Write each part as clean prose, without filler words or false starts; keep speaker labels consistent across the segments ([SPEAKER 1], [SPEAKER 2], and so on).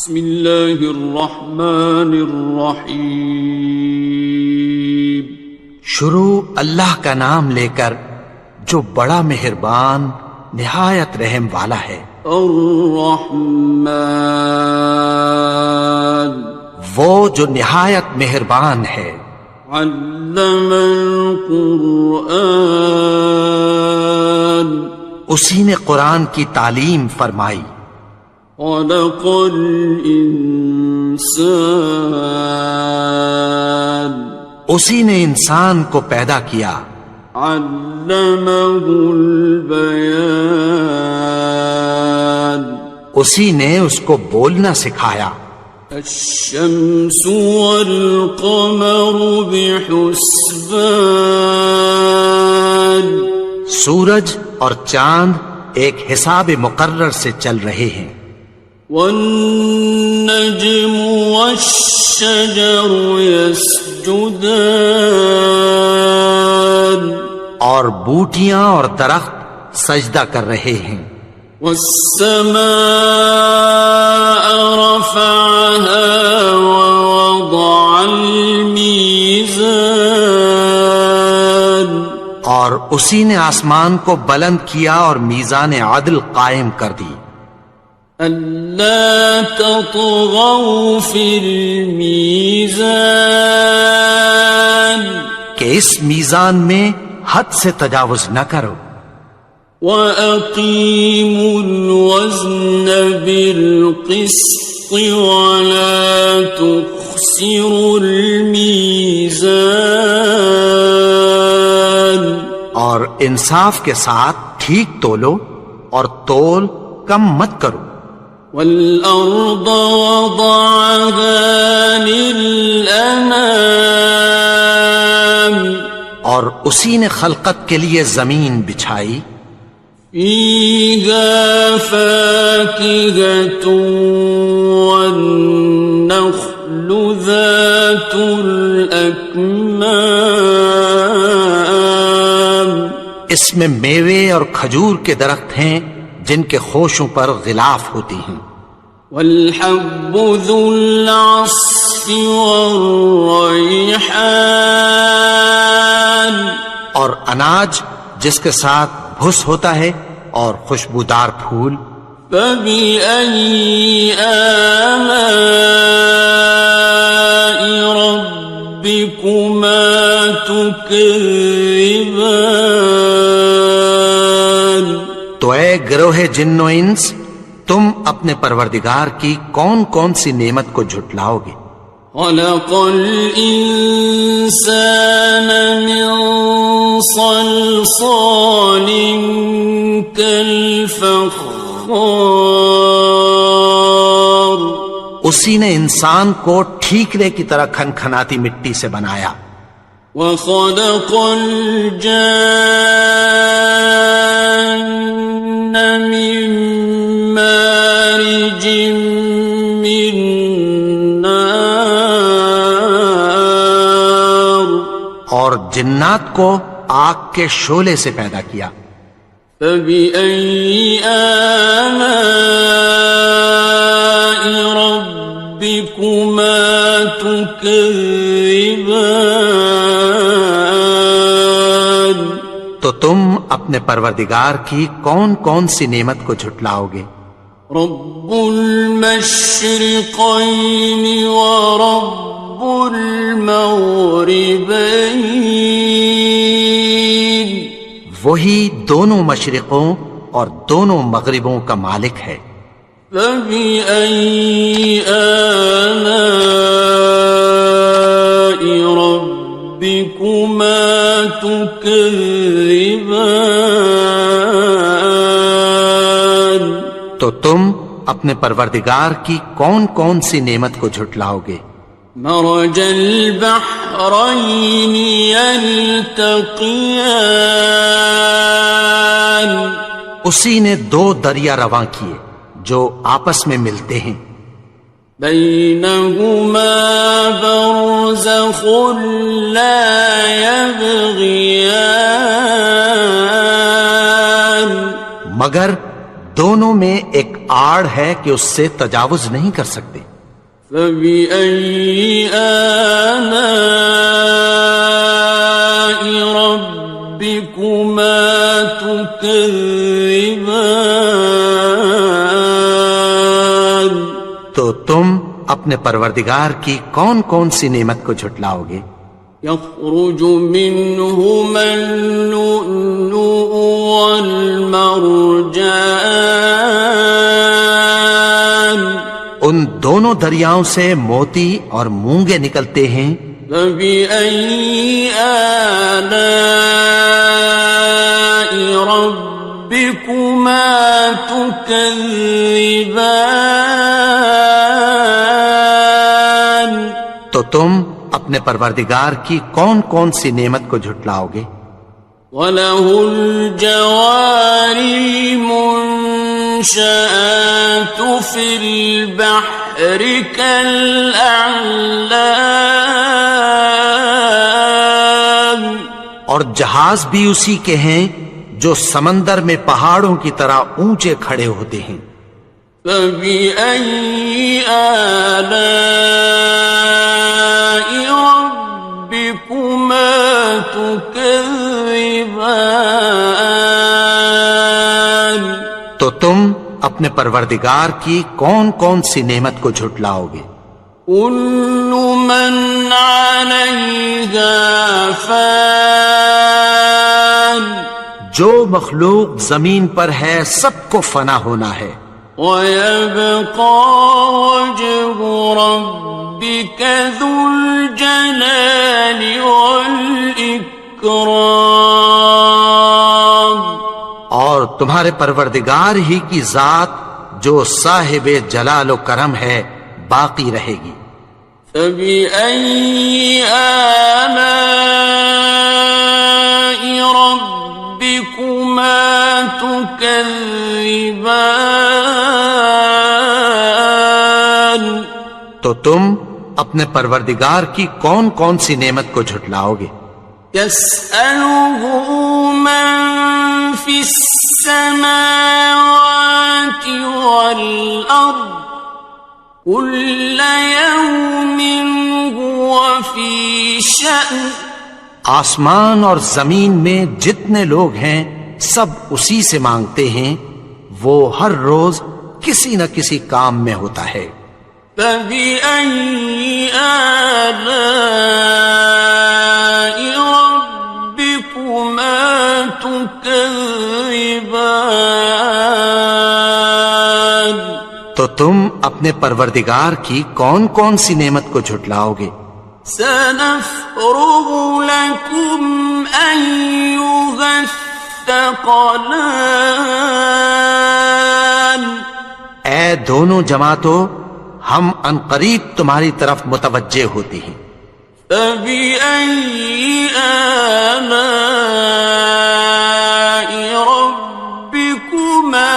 [SPEAKER 1] بسم اللہ الرحمن الرحیم.
[SPEAKER 2] شروع اللہ کا نام لے کر جو بڑا مہربان نہایت رحم والا ہے.
[SPEAKER 1] الرحمن
[SPEAKER 2] وہ جو نہایت مہربان ہے.
[SPEAKER 1] علم القرآن
[SPEAKER 2] اسی نے قرآن کی تعلیم فرمائی.
[SPEAKER 1] خلق الانسان
[SPEAKER 2] اسی نے انسان کو پیدا کیا.
[SPEAKER 1] علمہ البیان
[SPEAKER 2] اسی نے اس کو بولنا سکھایا.
[SPEAKER 1] الشمس والقمر بحسبان
[SPEAKER 2] سورج اور چاند ایک حساب مقرر سے چل رہے ہیں.
[SPEAKER 1] والنجم والشجر يسجدان
[SPEAKER 2] اور بوٹیاں اور درخت سجدہ کر رہے ہیں.
[SPEAKER 1] والسماء رفعها ووضع الميزان
[SPEAKER 2] اور اسی نے آسمان کو بلند کیا اور میزان عدل قائم کر دی.
[SPEAKER 1] ألا تطغوا في الميزان
[SPEAKER 2] کہ اس میزان میں حد سے تجاوز نہ کرو.
[SPEAKER 1] وَأَقِيمُوا الْوَزْنَ بِالْقِسْطِ وَلَا تُخْسِرُوا الْمِيزَانَ
[SPEAKER 2] اور انصاف کے ساتھ ٹھیک تولو اور تول کم مت کرو.
[SPEAKER 1] وَالْأَرْضَ وَضَعَهَا لِلْأَنَامِ
[SPEAKER 2] اور اسی نے خلقت کے لیے زمین بچھائی.
[SPEAKER 1] فِيهَا فَاكِهَةٌ وَالنَّخْلُ ذَاتُ الْأَكْمَامِ
[SPEAKER 2] اس میں میوے اور کھجور کے درخت ہیں جن کے خوشوں پر غلاف ہوتی ہیں.
[SPEAKER 1] وَالْحَبُّ ذُو الْعَصْفِ وَالرَّيْحَانِ
[SPEAKER 2] اور اناج جس کے ساتھ بھس ہوتا ہے اور خوشبودار پھول.
[SPEAKER 1] فَبِأَيِّ آلَاءِ رَبِّكُمَا تُكَذِّبَانِ
[SPEAKER 2] تو اے گروہ جن و انس تم اپنے پروردگار کی کون کون سی نعمت کو جھٹلاؤ گے.
[SPEAKER 1] خَلَقَ الْإِنسَانَ مِنْ صَلْصَالٍ كَالْفَخَّارِ
[SPEAKER 2] اسی نے انسان کو ٹھیکرے کی طرح کھنکھناتی مٹی سے بنایا.
[SPEAKER 1] وَخَلَقَ الْجَانَّ مِن مَّارِجٍ مِّن نَّارٍ
[SPEAKER 2] اور جنات کو آگ کے شعلے سے پیدا کیا.
[SPEAKER 1] فَبِأَيِّ آلَاءِ رَبِّكُمَا تُكَذِّبَانِ
[SPEAKER 2] تو تم اپنے پروردگار کی کون کون سی نعمت کو جھٹلاؤ گے.
[SPEAKER 1] رب المشرقین ورب المغربین
[SPEAKER 2] وہی دونوں مشرقوں اور دونوں مغربوں کا مالک ہے.
[SPEAKER 1] فَبِأَيِّ آلَاءِ رَبِّكُمَا تُكَذِّبَانِ
[SPEAKER 2] تو تم اپنے پروردگار کی کون کون سی نعمت کو جھٹلاؤ گے.
[SPEAKER 1] مرج البحرین یلتقیان
[SPEAKER 2] اسی نے دو دریا رواں کیے جو آپس میں ملتے ہیں.
[SPEAKER 1] بینہما برزخ لا یبغیان
[SPEAKER 2] مگر دونوں میں ایک آڑ ہے کہ اس سے تجاوز نہیں کر سکتے۔
[SPEAKER 1] فبأي آلاء ربكما تكذبان؟
[SPEAKER 2] تو تم اپنے پروردگار کی کون کون سی نعمت کو جھٹلاؤ گے؟
[SPEAKER 1] يخرج منهما اللؤلؤ والمرجان،
[SPEAKER 2] ان دونوں دریاؤں سے موتی اور مونگے نکلتے ہیں۔
[SPEAKER 1] فبأي آلاء ربكما تكذبان؟
[SPEAKER 2] تو تم اپنے پروردگار کی کون کون سی نعمت کو جھٹلاؤ گے؟
[SPEAKER 1] وَلَهُ الْجَوَارِ الْمُنشَآتُ فِي الْبَحْرِ كَالْأَعْلَامِ،
[SPEAKER 2] اور جہاز بھی اسی کے ہیں جو سمندر میں پہاڑوں کی طرح اونچے کھڑے ہوتے ہیں۔
[SPEAKER 1] فَبِأَيِّ آلَاءِ رَبِّكُمَا تُكَذِّبَانِ؟
[SPEAKER 2] تو تم اپنے پروردگار کی کون کون سی نعمت کو جھٹلاؤ گے؟
[SPEAKER 1] كُلُّ مَنْ عَلَيْهَا فَانٍ،
[SPEAKER 2] جو مخلوق زمین پر ہے سب کو فنا ہونا ہے۔
[SPEAKER 1] وَيَبْقَى وَجْهُ رَبِّكَ ذُو الْجَلَالِ وَالْإِكْرَامِ،
[SPEAKER 2] اور تمہارے پروردگار ہی کی ذات جو صاحب جلال و کرم ہے باقی رہے گی۔
[SPEAKER 1] فَبِأَيِّ آلَاءِ رَبِّكُمَا تُكَذِّبَانِ؟
[SPEAKER 2] تو تم اپنے پروردگار کی کون کون سی نعمت کو جھٹلاؤ گے؟
[SPEAKER 1] يَسْأَلُهُ مَن فِي السَّمَاوَاتِ وَالْأَرْضِ كُلَّ يَوْمٍ هُوَ فِي شَأْنٍ،
[SPEAKER 2] آسمان اور زمین میں جتنے لوگ ہیں سب اسی سے مانگتے ہیں، وہ ہر روز کسی نہ کسی کام میں ہوتا ہے۔
[SPEAKER 1] فَبِأَيِّ آلَاءِ رَبِّكُمَا تُكَذِّبَانِ؟
[SPEAKER 2] تو تم اپنے پروردگار کی کون کون سی نعمت کو جھٹلاؤ گے؟
[SPEAKER 1] سَنَفْرُغُ لَكُمْ أَيُّهَ الثَّقَلَانِ،
[SPEAKER 2] اے دونوں جماعتوں، ہم عنقریب تمہاری طرف متوجہ ہوتے ہیں۔
[SPEAKER 1] فَبِأَيِّ آلَاءِ رَبِّكُمَا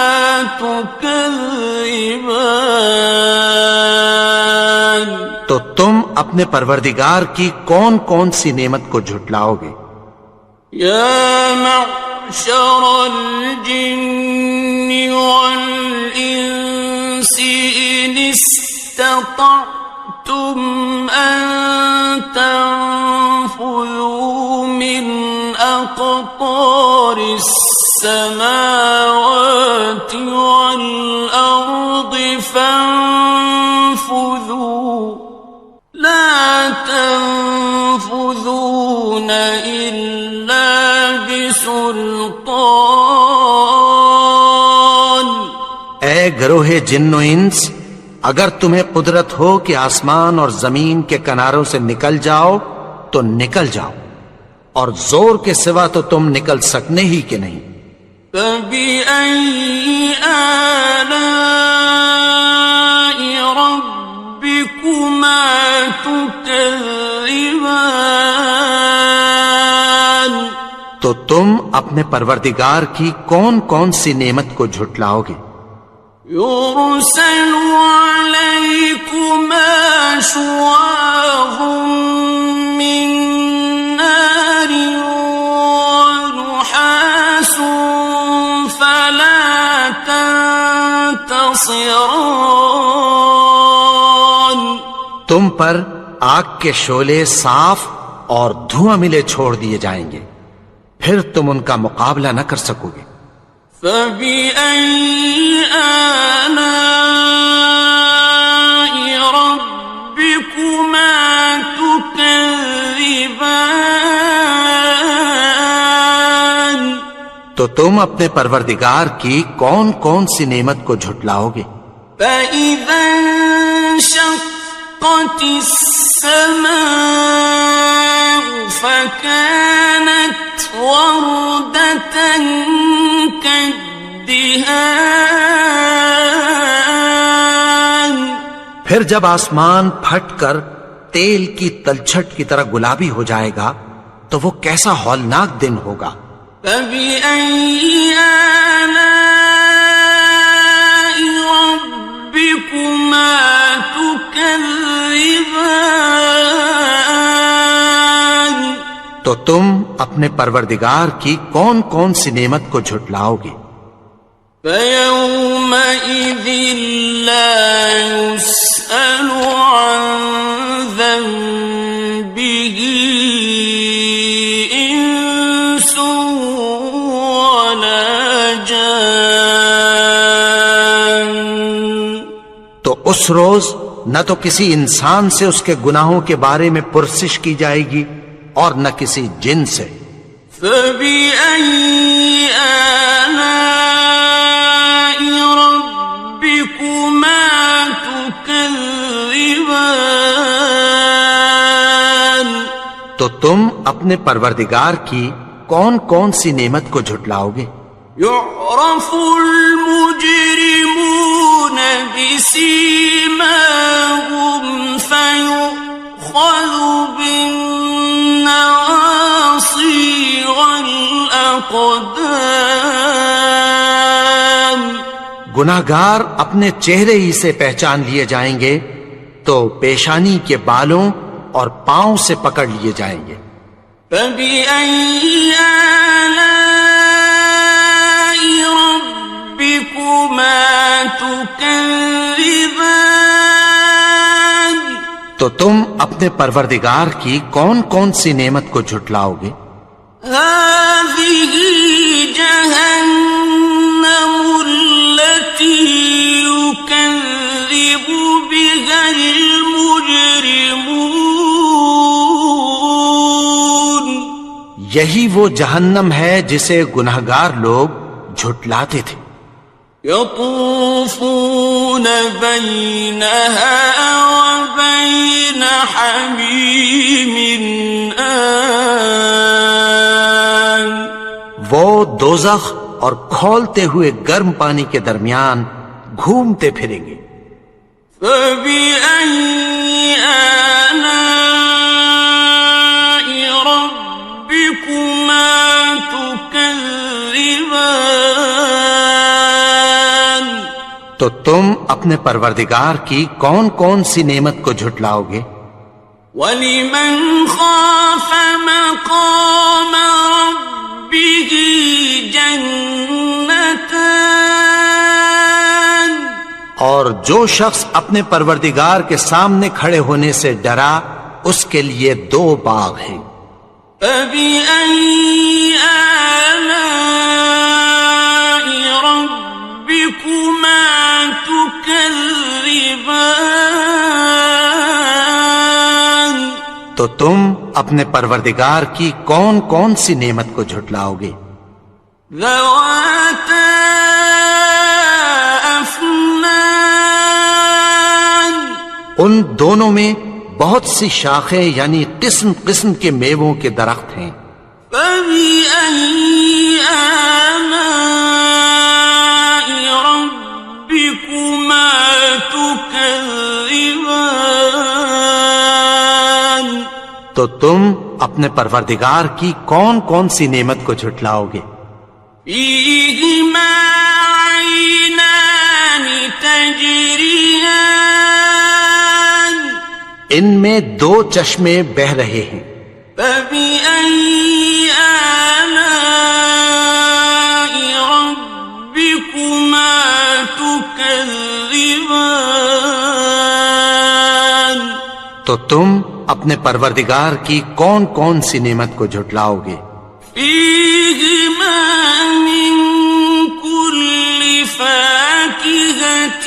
[SPEAKER 1] تُكَذِّبَانِ؟
[SPEAKER 2] تو تم اپنے پروردگار کی کون کون سی نعمت کو جھٹلاؤ گے؟
[SPEAKER 1] يَا مَعْشَرَ الْجِنِّ وَالْإِنسِ إِنِ اسْتَطَعْتُمْ أَن تَنفُذُوا مِنْ أَقْطَارِ السَّمَاوَاتِ وَالْأَرْضِ فَانفُذُوا لَا تَنفُذُونَ إِلَّا بِسُلْطَانٍ۔
[SPEAKER 2] اے گروہ جن و انس، اگر تمہیں قدرت ہو کہ آسمان اور زمین کے کناروں سے نکل جاؤ تو نکل جاؤ، اور زور کے سوا تو تم نکل سکنے ہی کہ نہیں۔
[SPEAKER 1] فَبِأَيِّ آلَاءِ رَبِّكُمَا تُكَذِّبَانِ؟
[SPEAKER 2] تو تم اپنے پروردگار کی کون کون سی نعمت کو جھٹلاؤ گے؟
[SPEAKER 1] يُرْسَلُ عَلَيْكُمَا شُوَاظٌ مِّن نَّارٍ وَنُحَاسٌ فَلَا تَنتَصِرَانِ، ناصران.
[SPEAKER 2] تم پر آگ کے شعلے صاف اور دھواں ملے چھوڑ دیے جائیں گے، پھر تم ان کا مقابلہ نہ کر سکو گے۔
[SPEAKER 1] فَبِأَيِّ آلَاءِ رَبِّكُمَا تُكَذِّبَانِ.
[SPEAKER 2] تو تم اپنے پروردگار کی کون کون سی نعمت کو جھٹلاؤ گے؟
[SPEAKER 1] فَإِذَا انشَقَّتِ السَّمَاءُ فَكَانَتْ وَرْدَةً كَالدِّهَانِ.
[SPEAKER 2] پھر جب آسمان پھٹ کر تیل کی تلچھٹ کی طرح گلابی ہو جائے گا تو وہ کیسا ہولناک دن ہوگا۔
[SPEAKER 1] فَبِأَيِّ آلَاءِ رَبِّكُمَا تُكَذِّبَانِ.
[SPEAKER 2] تو تم اپنے پروردگار کی کون کون سی نعمت کو جھٹلاؤ گے؟
[SPEAKER 1] فَيَوْمَئِذٍ لَا يُسْأَلُ عَنْ ذَنبِهِ إِنسٌ وَلَا جَانٌ.
[SPEAKER 2] تو اس روز نہ تو کسی انسان سے اس کے گناہوں کے بارے میں پرسش کی جائے گی اور نہ کسی جن سے۔
[SPEAKER 1] فَبِأَيِّ آلَاءِ رَبِّكُمَا تُكَذِّبَانِ.
[SPEAKER 2] تو تم اپنے پروردگار کی کون کون سی نعمت کو جھٹلاؤ گے؟
[SPEAKER 1] يُعْرَفُ الْمُجْرِمُونَ بِسِيمَاهُمْ فَيُؤْخَذُ بِالنَّوَاصِي وَالْأَقْدَامِ.
[SPEAKER 2] گناہگار اپنے چہرے ہی سے پہچان لیے جائیں گے تو پیشانی کے بالوں اور پاؤں سے پکڑ لیے جائیں گے۔
[SPEAKER 1] فَبِأَيِّ آلَاءِ رَبِّكُمَا تُكَذِّبَانِ.
[SPEAKER 2] تو تم اپنے پروردگار کی کون کون سی نعمت کو جھٹلاؤ گے؟
[SPEAKER 1] هَذِهِ جَهَنَّمُ الَّتِي يُكَذِّبُ بِهَا الْمُجْرِمُونَ.
[SPEAKER 2] یہی وہ جہنم ہے جسے گناہگار لوگ جھٹلاتے تھے۔
[SPEAKER 1] يَطُوفُونَ بَيْنَهَا وَبَيْنَ حَمِيمٍ آنٍ.
[SPEAKER 2] وہ دوزخ اور کھولتے ہوئے گرم پانی کے درمیان گھومتے پھریں گے۔
[SPEAKER 1] فَبِأَيِّ آلَاءِ رَبِّكُمَا تُكَذِّبَانِ.
[SPEAKER 2] تو تم اپنے پروردگار کی کون کون سی نعمت کو جھٹلاؤ گے؟
[SPEAKER 1] وَلِمَنْ خَافَ مَقَامَ رَبِّهِ جَنَّتَانِ.
[SPEAKER 2] اور جو شخص اپنے پروردگار کے سامنے کھڑے ہونے سے ڈرا اس کے لیے 2 باغ ہیں۔
[SPEAKER 1] فَبِأَيِّ آلَاءِ رَبِّكُمَا تُكَذِّبَانِ.
[SPEAKER 2] تو تم اپنے پروردگار کی کون کون سی نعمت کو جھٹلاؤ گے؟
[SPEAKER 1] ذَوَاتَا أَفْنَانٍ.
[SPEAKER 2] ان دونوں میں بہت سی شاخیں یعنی قسم قسم کے میووں کے درخت ہیں۔
[SPEAKER 1] فَبِأَيِّ آلَاءِ رَبِّكُمَا تُكَذِّبَانِ.
[SPEAKER 2] تو تم اپنے پروردگار کی کون کون سی نعمت کو جھٹلاؤ گے؟
[SPEAKER 1] فِيهِمَا عَيْنَانِ تَجْرِيَانِ.
[SPEAKER 2] ان میں 2 چشمے بہ رہے ہیں۔
[SPEAKER 1] فَبِأَيِّ آلَاءِ رَبِّكُمَا تُكَذِّبَانِ.
[SPEAKER 2] تو تم اپنے پروردگار کی کون کون سی نعمت کو جھٹلاؤ گے؟
[SPEAKER 1] فیہما من کل فاکہۃ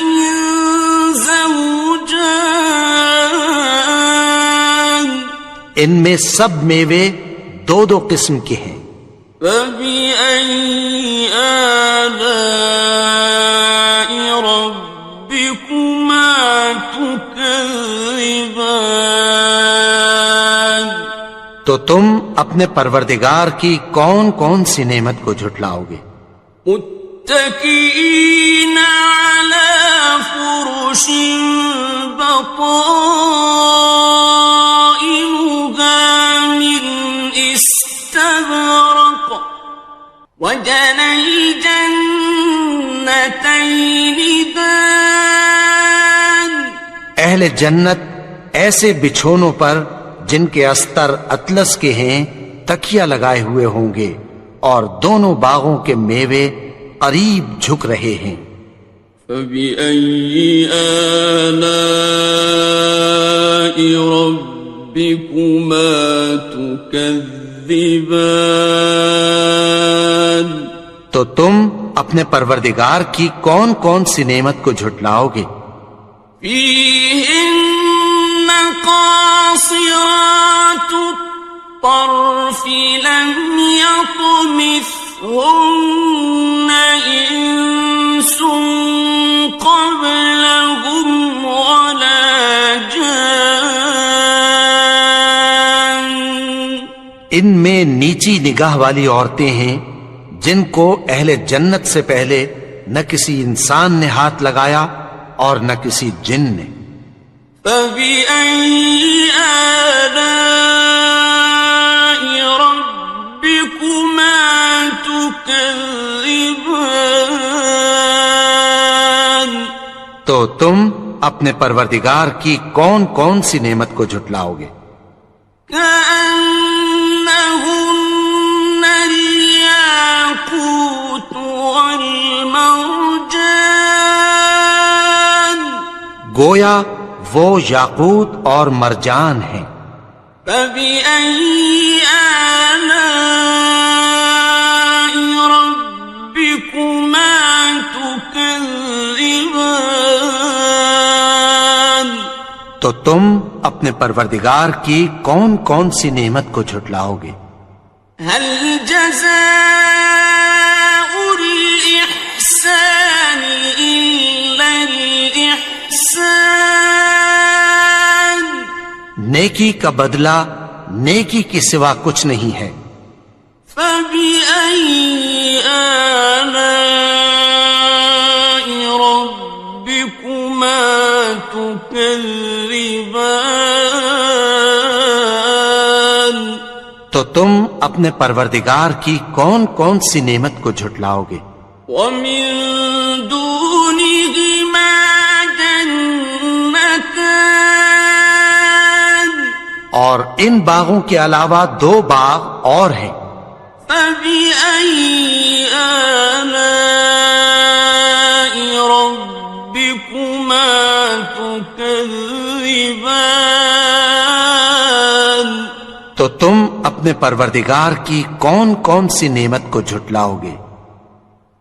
[SPEAKER 1] زوجان،
[SPEAKER 2] ان میں سب میوے دو دو قسم کے ہیں۔
[SPEAKER 1] فبأي آلاء ربكما تكذبان،
[SPEAKER 2] تو تم اپنے پروردگار کی کون کون سی نعمت کو جھٹلاؤ گے؟
[SPEAKER 1] متكئين على فرش بطائنها من استبرق وجنى الجنتين دان،
[SPEAKER 2] اہل جنت ایسے بچھونوں پر جن کے استر اطلس کے ہیں تکیہ لگائے ہوئے ہوں گے، اور دونوں باغوں کے میوے قریب جھک رہے ہیں۔
[SPEAKER 1] فبأي آلاء ربكما تكذبان،
[SPEAKER 2] تو تم اپنے پروردگار کی کون کون سی نعمت کو جھٹلاؤ گے؟
[SPEAKER 1] فيهن قاصرات الطرف لم يطمثهن إنس قبلهم ولا جان،
[SPEAKER 2] ان میں نیچی نگاہ والی عورتیں ہیں جن کو اہل جنت سے پہلے نہ کسی انسان نے ہاتھ لگایا اور نہ کسی جن نے۔
[SPEAKER 1] فبأي آلاء ربكما تكذبان،
[SPEAKER 2] تو تم اپنے پروردگار کی کون کون سی نعمت کو جھٹلاؤ گے؟
[SPEAKER 1] كأنهن الياقوت والمرجان،
[SPEAKER 2] گویا وہ یاقوت اور مرجان ہیں۔
[SPEAKER 1] فبأي آلاء ربكما تكذبان،
[SPEAKER 2] تو تم اپنے پروردگار کی کون کون سی نعمت کو جھٹلاؤ گے؟
[SPEAKER 1] هل جزاء الإحسان إلا الإحسان،
[SPEAKER 2] نیکی کا بدلہ نیکی کے سوا کچھ نہیں ہے۔
[SPEAKER 1] فبأي آلاء ربكما تكذبان،
[SPEAKER 2] تو تم اپنے پروردگار کی کون کون سی نعمت کو جھٹلاؤ گے؟
[SPEAKER 1] ومن دونهما جنتان،
[SPEAKER 2] اور ان باغوں کے علاوہ دو باغ اور ہیں۔
[SPEAKER 1] فبأي آلاء ربكما تكذبان،
[SPEAKER 2] تو تم اپنے پروردگار کی کون کون سی نعمت کو جھٹلاؤ گے؟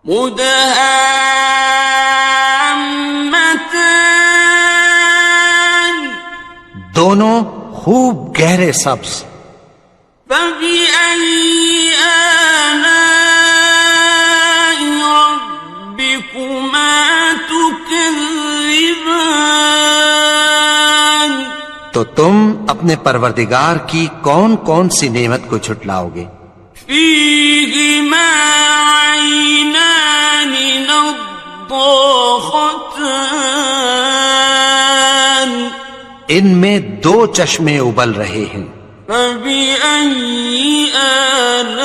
[SPEAKER 1] مدهامتان،
[SPEAKER 2] دونوں خوب گہرے سبز۔
[SPEAKER 1] فبأي آلاء ربكما تكذبان،
[SPEAKER 2] تو تم اپنے پروردگار کی کون کون سی نعمت کو جھٹلاؤ گے؟
[SPEAKER 1] فيهما عينان نضاختان،
[SPEAKER 2] ان میں دو چشمے ابل رہے ہیں۔
[SPEAKER 1] فبأي آلاء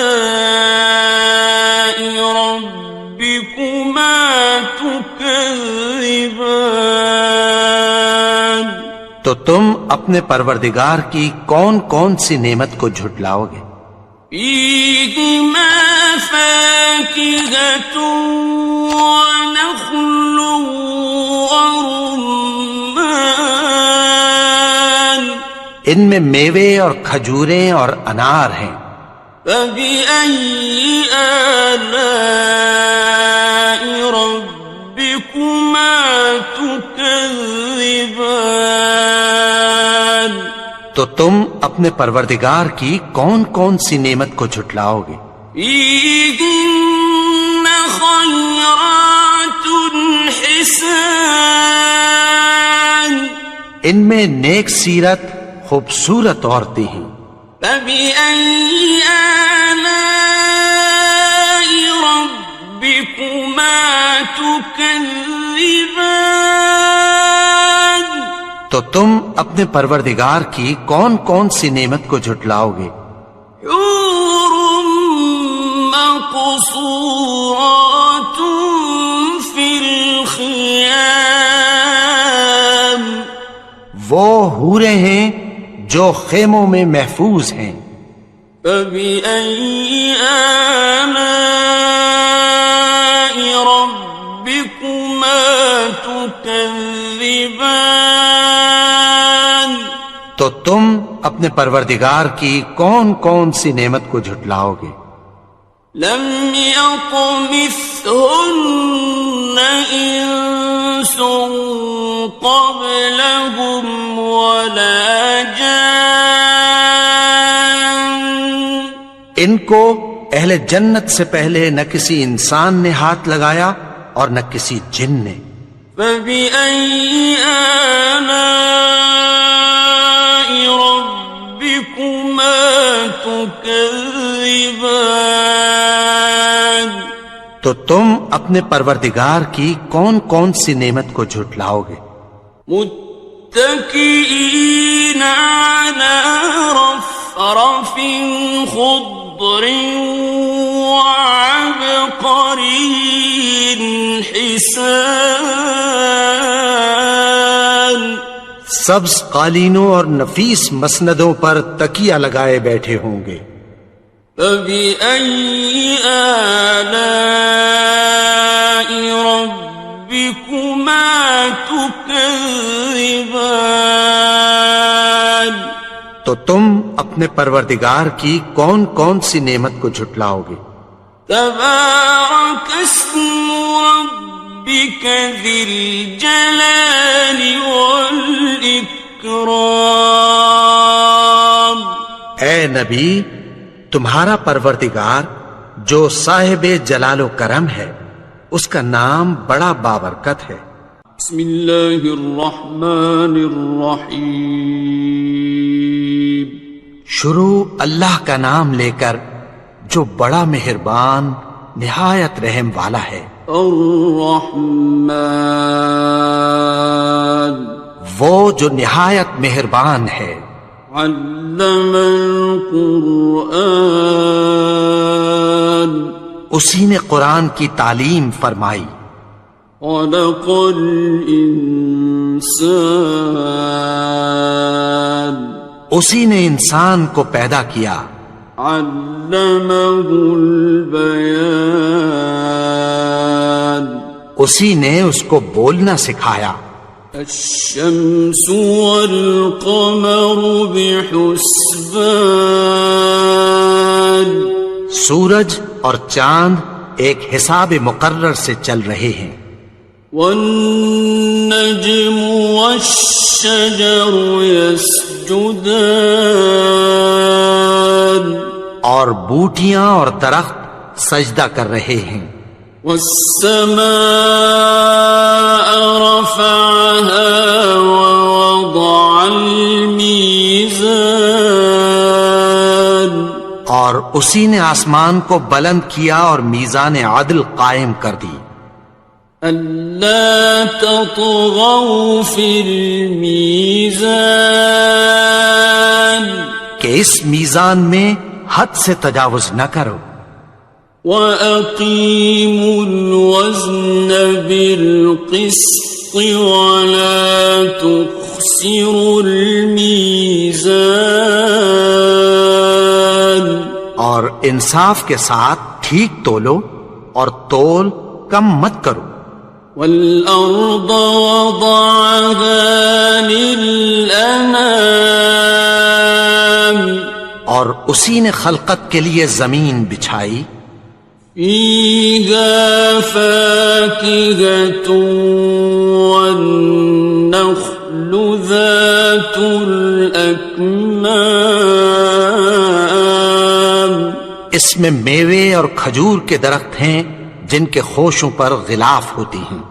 [SPEAKER 1] ربكما تكذبان،
[SPEAKER 2] تو تم اپنے پروردگار کی کون کون سی نعمت کو جھٹلاؤ گے؟
[SPEAKER 1] فيهما فاكهة ونخل ورمان،
[SPEAKER 2] ان میں میوے اور کھجوریں اور انار ہیں۔
[SPEAKER 1] فبأي آلاء ربكما تكذبان؟
[SPEAKER 2] تو تم اپنے پروردگار کی کون کون سی نعمت کو جھٹلاؤ گے؟
[SPEAKER 1] فيهن خيرات حسان،
[SPEAKER 2] ان میں نیک سیرت خوبصورت عورتیں ہیں۔
[SPEAKER 1] فبأي آلاء ربكما تكذبان؟
[SPEAKER 2] تو تم اپنے پروردگار کی کون کون سی نعمت کو جھٹلاؤ گے؟
[SPEAKER 1] حور مقصورات في الخيام،
[SPEAKER 2] وہ حوریں ہیں جو خیموں میں محفوظ ہیں۔
[SPEAKER 1] فبأي آلاء ربكما تكذبان؟
[SPEAKER 2] تو تم اپنے پروردگار کی کون کون سی نعمت کو جھٹلاؤ گے؟
[SPEAKER 1] لم يطمثهن إنس قبلهم ولا جان،
[SPEAKER 2] ان کو اہل جنت سے پہلے نہ کسی انسان نے ہاتھ لگایا اور نہ کسی جن نے۔
[SPEAKER 1] فبأي آلاء ربكما تكذبان؟
[SPEAKER 2] تو تم اپنے پروردگار کی کون کون سی نعمت کو جھٹلاؤ گے؟
[SPEAKER 1] متكئين على رفرف خضر وعبقري حسان،
[SPEAKER 2] سبز قالینوں اور نفیس مسندوں پر تکیہ لگائے بیٹھے ہوں گے۔
[SPEAKER 1] فبأي آلاء ربكما تكذبان؟
[SPEAKER 2] تو تم اپنے پروردگار کی کون کون سی نعمت کو جھٹلاؤ گے؟
[SPEAKER 1] تبارك اسم ربك ذي الجلال والإكرام۔
[SPEAKER 2] اے نبی، تمہارا پروردگار جو صاحب جلال و کرم ہے، اس کا نام بڑا بابرکت ہے۔
[SPEAKER 1] بسم اللہ الرحمن الرحیم،
[SPEAKER 2] شروع اللہ کا نام لے کر جو بڑا مہربان نہایت رحم والا ہے۔
[SPEAKER 1] الرحمن،
[SPEAKER 2] وہ جو نہایت مہربان ہے۔
[SPEAKER 1] علم القرآن،
[SPEAKER 2] اسی نے قرآن کی تعلیم فرمائی۔
[SPEAKER 1] خلق الانسان،
[SPEAKER 2] اسی نے انسان کو پیدا کیا۔
[SPEAKER 1] علمہ البیان،
[SPEAKER 2] اسی نے اس کو بولنا سکھایا۔
[SPEAKER 1] الشمس والقمر بحسبان،
[SPEAKER 2] سورج اور چاند ایک حساب مقرر سے چل رہے ہیں۔
[SPEAKER 1] والنجم والشجر يسجدان،
[SPEAKER 2] اور بوٹیاں اور درخت سجدہ کر رہے ہیں۔
[SPEAKER 1] والسماء رفعها ووضع الميزان،
[SPEAKER 2] اور اسی نے آسمان کو بلند کیا اور میزان عدل قائم کر دی۔
[SPEAKER 1] ألا تطغوا في الميزان،
[SPEAKER 2] کہ اس میزان میں حد سے تجاوز نہ کرو۔
[SPEAKER 1] وَأَقِيمُوا الْوَزْنَ بِالْقِسْطِ وَلَا تُخْسِرُوا الْمِيزَانَ،
[SPEAKER 2] اور انصاف کے ساتھ ٹھیک تولو اور تول کم مت کرو۔
[SPEAKER 1] وَالْأَرْضَ وَضَعَهَا لِلْأَنَامِ،
[SPEAKER 2] اور اسی نے خلقت کے لیے زمین بچھائی،
[SPEAKER 1] فيها فاكهة والنخل ذات الأكمام،
[SPEAKER 2] اس میں میوے اور کھجور کے درخت ہیں جن کے خوشوں پر غلاف ہوتی ہیں،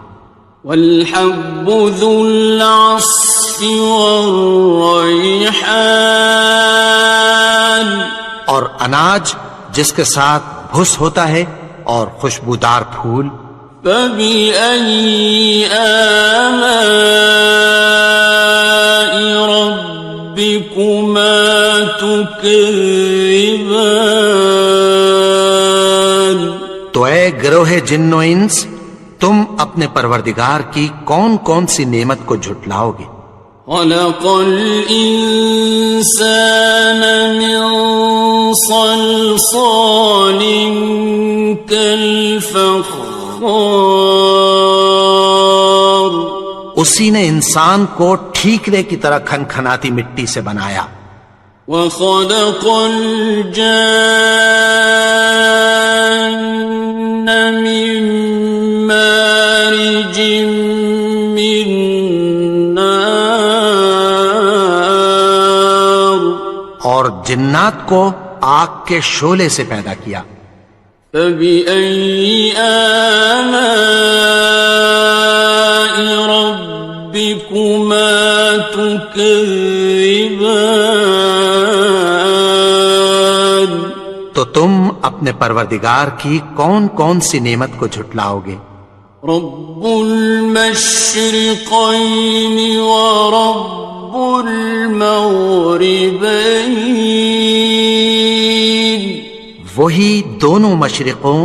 [SPEAKER 1] والحب ذو العصف والریحان،
[SPEAKER 2] اور اناج جس کے ساتھ بھس ہوتا ہے اور خوشبودار پھول،
[SPEAKER 1] فبأي آلاء ربكما تكذبان،
[SPEAKER 2] تو اے گروہ جن و انس، تم اپنے پروردگار کی کون کون سی نعمت کو جھٹلاؤ گے؟
[SPEAKER 1] خلق الإنسان من صلصال كالفخار،
[SPEAKER 2] اسی نے انسان کو ٹھیکرے کی طرح کھنکھناتی مٹی سے بنایا،
[SPEAKER 1] وخلق الجان من مارج من نار،
[SPEAKER 2] اور جنات کو آگ کے شعلے سے پیدا کیا،
[SPEAKER 1] فبأي آلاء ربكما تكذبان،
[SPEAKER 2] تو تم اپنے پروردگار کی کون کون سی نعمت کو جھٹلاؤ گے؟
[SPEAKER 1] رب المشرقين ورب المغربين،
[SPEAKER 2] وہی دونوں مشرقوں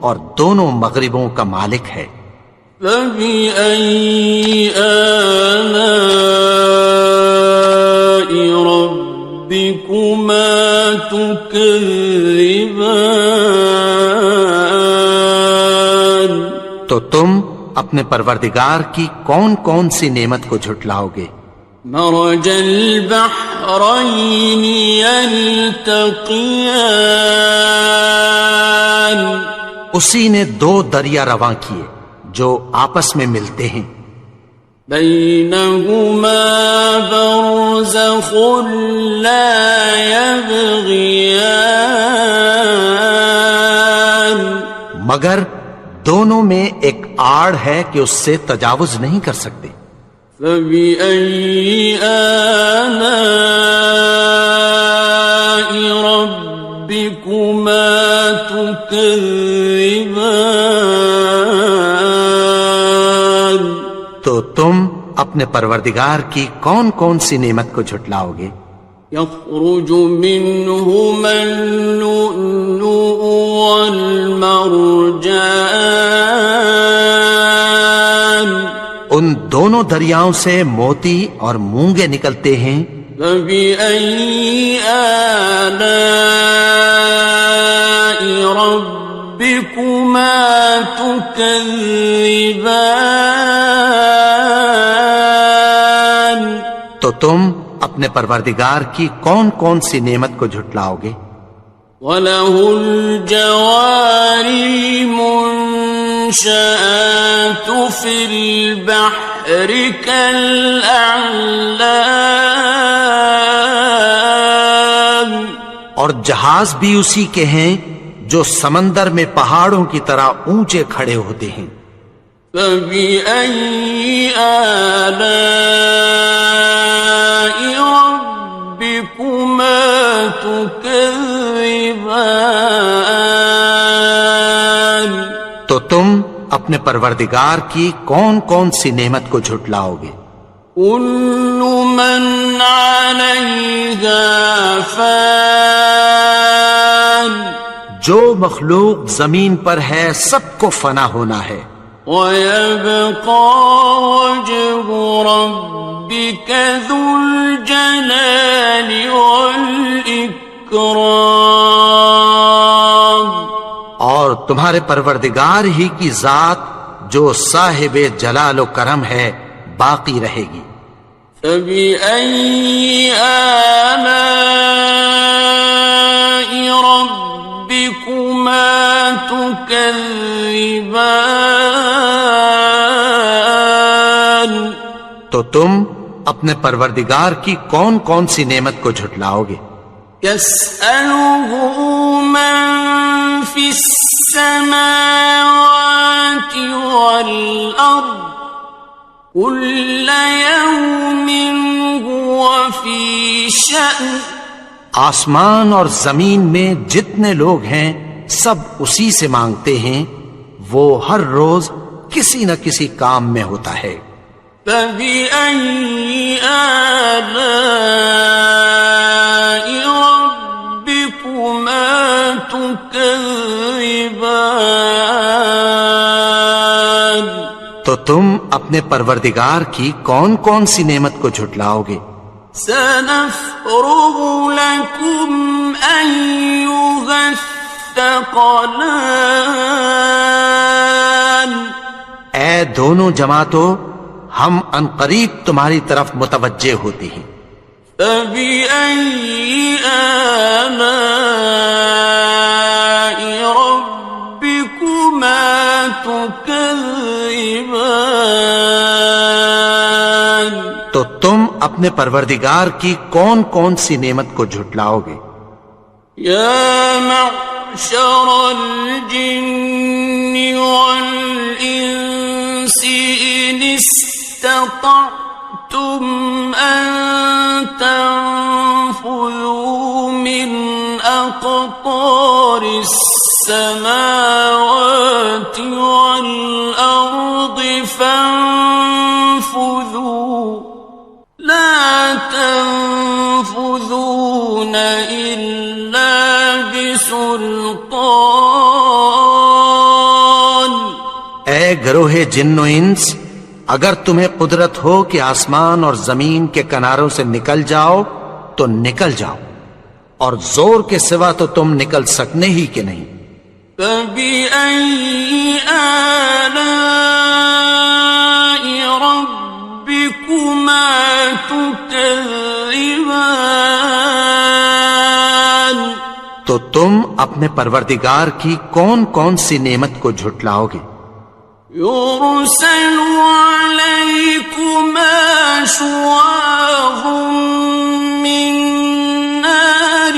[SPEAKER 2] اور دونوں مغربوں کا مالک ہے،
[SPEAKER 1] فبأي آلاء ربكما تكذبان،
[SPEAKER 2] تو تم اپنے پروردگار کی کون کون سی نعمت کو جھٹلاؤ گے؟
[SPEAKER 1] مرج البحرين يلتقيان،
[SPEAKER 2] اسی نے دو دریا رواں کیے جو آپس میں ملتے ہیں،
[SPEAKER 1] بينهما برزخ لا يبغيان،
[SPEAKER 2] مگر دونوں میں ایک آڑ ہے کہ اس سے تجاوز نہیں کر سکتے،
[SPEAKER 1] فبأي آلاء ربكما تكذبان،
[SPEAKER 2] تو تم اپنے پروردگار کی کون کون سی نعمت کو جھٹلاؤ گے؟
[SPEAKER 1] يخرج منهما اللؤلؤ والمرجان،
[SPEAKER 2] ان دونوں دریاؤں سے موتی اور مونگے نکلتے ہیں،
[SPEAKER 1] فبأي آلاء ربكما تكذبان،
[SPEAKER 2] تو تم اپنے پروردگار کی کون کون سی نعمت کو جھٹلاؤ گے؟
[SPEAKER 1] وَلَهُ الْجَوَارِ الْمُنشَآتُ فِي الْبَحْرِ كَالْأَعْلَامِ،
[SPEAKER 2] اور جہاز بھی اسی کے ہیں جو سمندر میں پہاڑوں کی طرح اونچے کھڑے ہوتے ہیں،
[SPEAKER 1] فَبِأَيِّ آلَاءِ رَبِّكُمَا تُكَذِّبَانِ،
[SPEAKER 2] تو تم اپنے پروردگار کی کون کون سی نعمت کو جھٹلاؤ گے؟
[SPEAKER 1] كُلُّ مَنْ عَلَيْهَا فَانٍ،
[SPEAKER 2] جو مخلوق زمین پر ہے سب کو فنا ہونا ہے،
[SPEAKER 1] وَيَبْقَى وَجْهُ رَبِّكَ ذُو الْجَلَالِ وَالْإِكْرَامِ،
[SPEAKER 2] اور تمہارے پروردگار ہی کی ذات جو صاحب جلال و کرم ہے باقی رہے گی،
[SPEAKER 1] فَبِأَيِّ آلَاءِ تكذبان
[SPEAKER 2] تو تم اپنے پروردگار کی کون کون سی نعمت کو جھٹلاؤ گے؟
[SPEAKER 1] يسأله من في السماوات والأرض كل يوم هو في شأن
[SPEAKER 2] آسمان اور زمین میں جتنے لوگ ہیں سب اسی سے مانگتے ہیں، وہ ہر روز کسی نہ کسی کام میں ہوتا ہے۔
[SPEAKER 1] فبأي آلاء ربكما تكذبان
[SPEAKER 2] تو تم اپنے پروردگار کی کون کون سی نعمت کو جھٹلاؤ گے؟
[SPEAKER 1] سنفرغ لكم أيها الثقلان
[SPEAKER 2] اے دونوں جماعتوں، ہم عنقریب تمہاری طرف متوجہ ہوتے ہیں۔
[SPEAKER 1] فبأي آلاء ربكما تكذبان
[SPEAKER 2] تو تم اپنے پروردگار کی کون کون سی نعمت کو جھٹلاؤ گے؟
[SPEAKER 1] يا معشر الجن والإنس إن استطعتم أن تنفذوا من أقطار السماوات والأرض فانفذوا لا تنفذون إلا بسلطان
[SPEAKER 2] اے گروہ جن و انس، اگر تمہیں قدرت ہو کہ آسمان اور زمین کے کناروں سے نکل جاؤ تو نکل جاؤ، اور زور کے سوا تو تم نکل سکنے ہی کہ نہیں۔
[SPEAKER 1] فبأي آلاء ربكما تكذبان
[SPEAKER 2] تو تم اپنے پروردگار کی کون کون سی نعمت کو جھٹلاؤ گے؟
[SPEAKER 1] يرسل عليكما شواظ من نار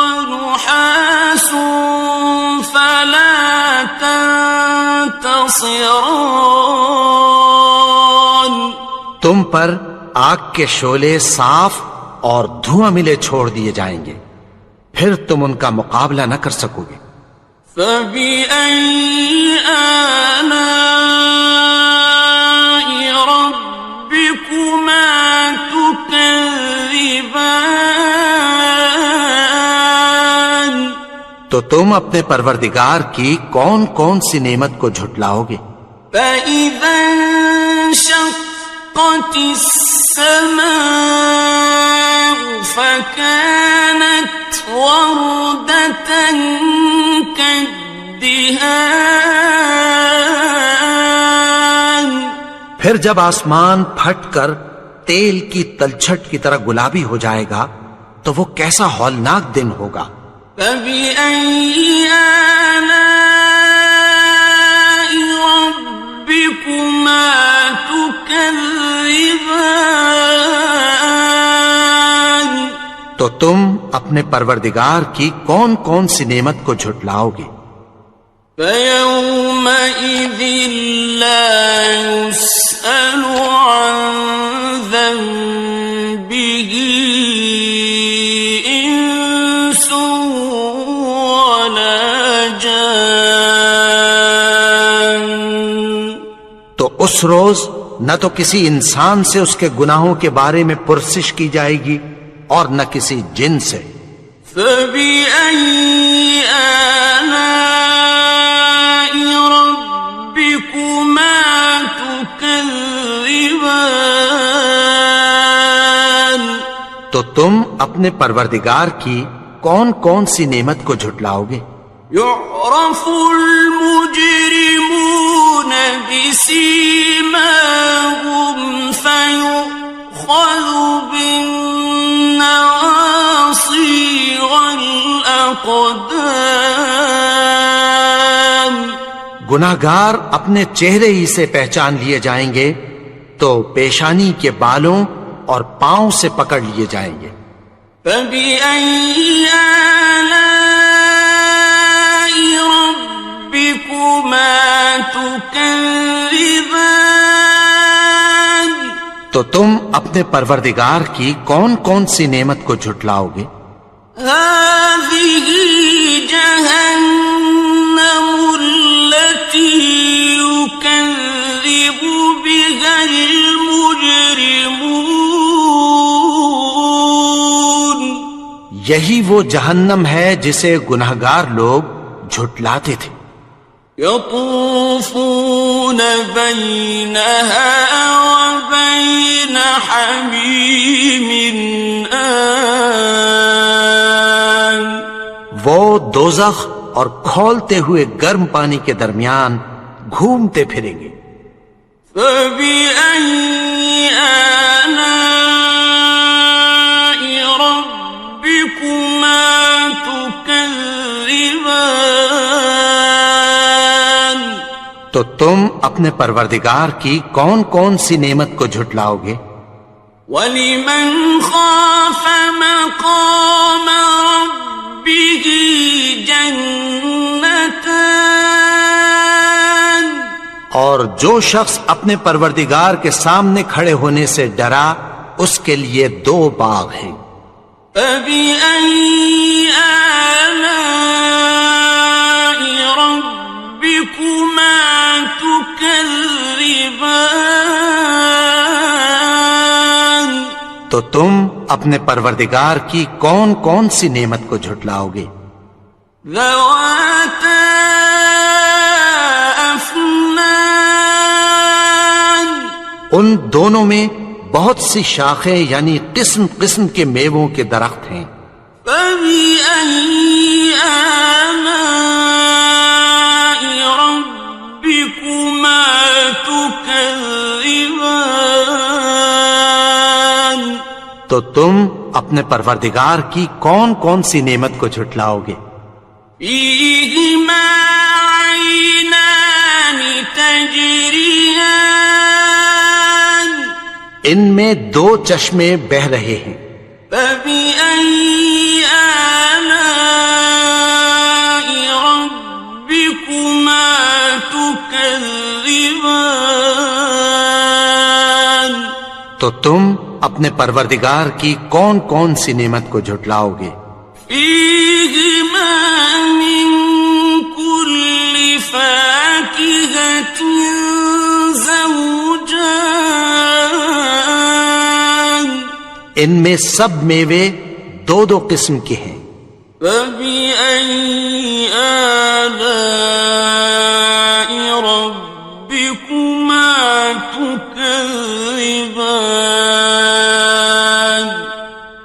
[SPEAKER 1] ونحاس فلا تنتصران
[SPEAKER 2] تم پر آگ کے شعلے صاف اور دھواں ملے چھوڑ دیے جائیں گے، پھر تم ان کا مقابلہ نہ کر سکو گے۔
[SPEAKER 1] فبأي آلاء ربكما تكذبان
[SPEAKER 2] تو تم اپنے پروردگار کی کون کون سی نعمت کو جھٹلاؤ گے؟
[SPEAKER 1] فإذا انشقت السماء فكانت وردة كالدهان
[SPEAKER 2] پھر جب آسمان پھٹ کر تیل کی تلچھٹ کی طرح گلابی ہو جائے گا تو وہ کیسا ہولناک دن ہوگا۔
[SPEAKER 1] فبأي آلاء ربكما تكذبان
[SPEAKER 2] تو تم اپنے پروردگار کی کون کون سی نعمت کو جھٹلاؤ گے؟
[SPEAKER 1] فيومئذ لا يسأل عن ذنبه إنس ولا جان
[SPEAKER 2] تو اس روز نہ تو کسی انسان سے اس کے گناہوں کے بارے میں پرسش کی جائے گی اور نہ کسی جن سے۔
[SPEAKER 1] فبأي آلاء ربكما تكذبان
[SPEAKER 2] تو تم اپنے پروردگار کی کون کون سی نعمت کو جھٹلاؤ گے؟
[SPEAKER 1] يعرف المجرمون بسيماهم فيؤخذ بالنواصي والأقدام
[SPEAKER 2] گناہگار اپنے چہرے ہی سے پہچان لیے جائیں گے تو پیشانی کے بالوں اور پاؤں سے پکڑ لیے جائیں گے۔
[SPEAKER 1] فَبِأَيِّ آلَاءِ رَبِّكُمَا تُكَذِّبَانِ؟
[SPEAKER 2] تو تم اپنے پروردگار کی کون کون سی نعمت کو جھٹلاؤ گے؟
[SPEAKER 1] هَٰذِهِ جَهَنَّمُ الَّتِي يُكَذِّبُ بِهَا الْمُجْرِمُونَ۔
[SPEAKER 2] یہی وہ جہنم ہے جسے گناہگار لوگ جھٹلاتے تھے۔
[SPEAKER 1] يطوفون بينها وبين حميم آن۔
[SPEAKER 2] وہ دوزخ اور کھولتے ہوئے گرم پانی کے درمیان گھومتے پھریں گے۔
[SPEAKER 1] فَبِأَيِّ آلَاءِ رَبِّكُمَا تُكَذِّبَانِ؟
[SPEAKER 2] تو تم اپنے پروردگار کی کون کون سی نعمت کو جھٹلاؤ گے؟
[SPEAKER 1] وَلِمَنْ خَافَ مَقَامَ رَبِّهِ جَنَّتَانِ؟
[SPEAKER 2] اور جو شخص اپنے پروردگار کے سامنے کھڑے ہونے سے ڈرا اس کے لیے 2 باغ ہیں۔
[SPEAKER 1] فَبِأَيِّ آلَاءِ رَبِّكُمَا تُكَذِّبَانِ؟
[SPEAKER 2] تو تم اپنے پروردگار کی کون کون سی نعمت کو جھٹلاؤ گے؟
[SPEAKER 1] ذَوَاتَا أَفْنَانٍ؟
[SPEAKER 2] ان دونوں میں بہت سی شاخیں یعنی قسم قسم کے میووں کے درخت ہیں۔
[SPEAKER 1] فَبِأَيِّ آلَاءِ رَبِّكُمَا تُكَذِّبَانِ؟
[SPEAKER 2] تو تم اپنے پروردگار کی کون کون سی نعمت کو جھٹلاؤ گے؟
[SPEAKER 1] فِيهِمَا عَيْنَانِ تَجْرِيَانِ؟
[SPEAKER 2] ان میں 2 چشمے بہ رہے ہیں۔
[SPEAKER 1] فَبِأَيِّ آلَاءِ رَبِّكُمَا تُكَذِّبَانِ؟
[SPEAKER 2] تو تم اپنے پروردگار کی کون کون سی نعمت کو جھٹلاؤ گے؟
[SPEAKER 1] فِيهِمَا مِن كُلِّ فَاكِهَةٍ زَوْجَانِ؟
[SPEAKER 2] ان میں سب میوے 2 قسم کے ہیں۔
[SPEAKER 1] فَبِأَيِّ آلَاءِ رَبِّكُمَا تُكَذِّبَانِ؟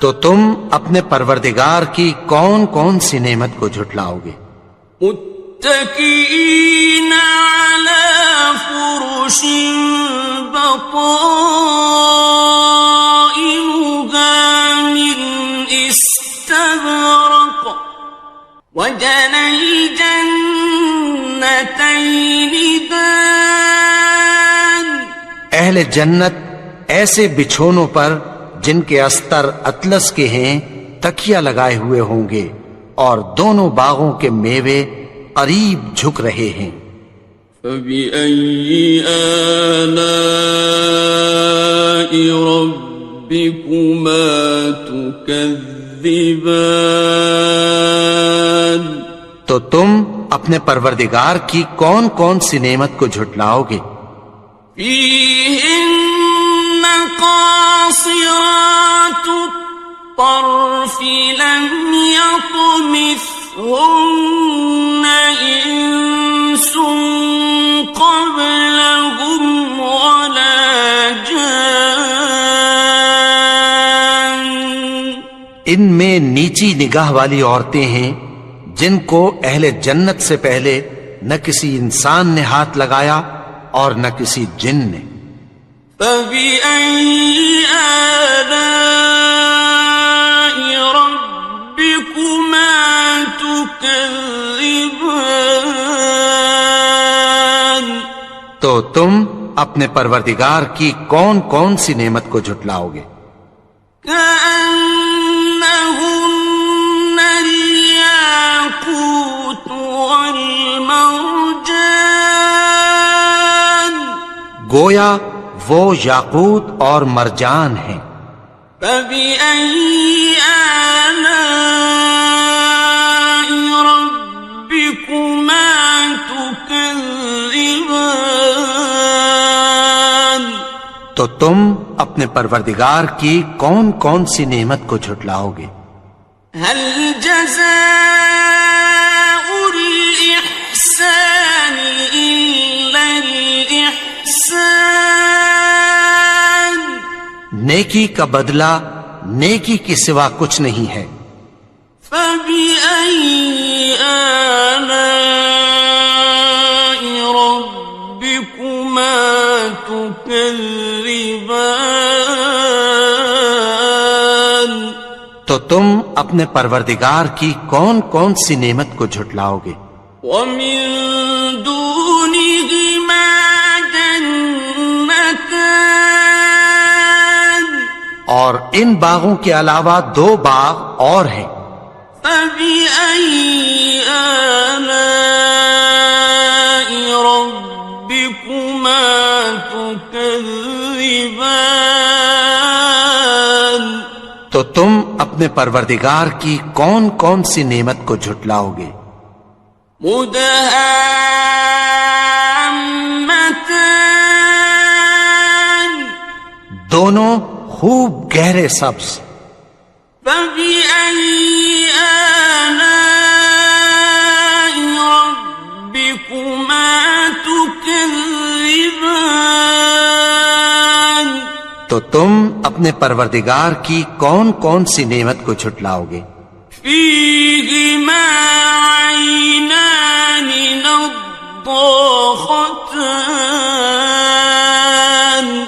[SPEAKER 2] تو تم اپنے پروردگار کی کون کون سی نعمت کو جھٹلاؤ گے؟
[SPEAKER 1] متكئين على فرش بطائنها من استبرق وجنى الجنتين دان۔
[SPEAKER 2] اہل جنت ایسے بچھونوں پر جن کے استر اطلس کے ہیں تکیہ لگائے ہوئے ہوں گے اور دونوں باغوں کے میوے قریب جھک رہے ہیں۔
[SPEAKER 1] فَبِأَيِّ آلَاءِ رَبِّكُمَا تُكَذِّبَانِ؟
[SPEAKER 2] تو تم اپنے پروردگار کی کون کون سی نعمت کو جھٹلاؤ گے؟
[SPEAKER 1] فِيهِنَّ قَاصِرَاتُ الطَّرْفِ لَمْ يَطْمِثْهُنَّ إِنسٌ قَبْلَهُمْ وَلَا جَانٌّ۔
[SPEAKER 2] ان میں نیچی نگاہ والی عورتیں ہیں جن کو اہل جنت سے پہلے نہ کسی انسان نے ہاتھ لگایا اور نہ کسی جن نے۔
[SPEAKER 1] فَبِأَيِّ آلَاءِ رَبِّكُمَا تُكَذِّبَانِ؟
[SPEAKER 2] تو تم اپنے پروردگار کی کون کون سی نعمت کو جھٹلاؤ گے؟
[SPEAKER 1] كأنهن الياقوت والمرجان
[SPEAKER 2] گویا وہ یاقوت اور مرجان ہیں۔
[SPEAKER 1] فبأي آلاء ربكما تكذبان
[SPEAKER 2] تو تم اپنے پروردگار کی کون کون سی نعمت کو جھٹلاؤ گے؟
[SPEAKER 1] هل جزاء الإحسان إلا الإحسان
[SPEAKER 2] نیکی کا بدلہ نیکی کے سوا کچھ نہیں ہے۔
[SPEAKER 1] فبأي آلاء ربكما تكذبان
[SPEAKER 2] تو تم اپنے پروردگار کی کون کون سی نعمت کو جھٹلاؤ گے؟
[SPEAKER 1] ومن دونهما جنتان
[SPEAKER 2] اور ان باغوں کے علاوہ دو باغ اور ہیں۔
[SPEAKER 1] فبأي آلاء ربكما تكذبان
[SPEAKER 2] تو تم اپنے پروردگار کی کون کون سی نعمت کو جھٹلاؤ گے؟
[SPEAKER 1] مدهامتان
[SPEAKER 2] دونوں خوب گہرے سبز۔
[SPEAKER 1] فبأي آلاء ربكما تكذبان
[SPEAKER 2] تو تم اپنے پروردگار کی کون کون سی نعمت کو جھٹلاؤ گے؟
[SPEAKER 1] فيهما عينان نضاختان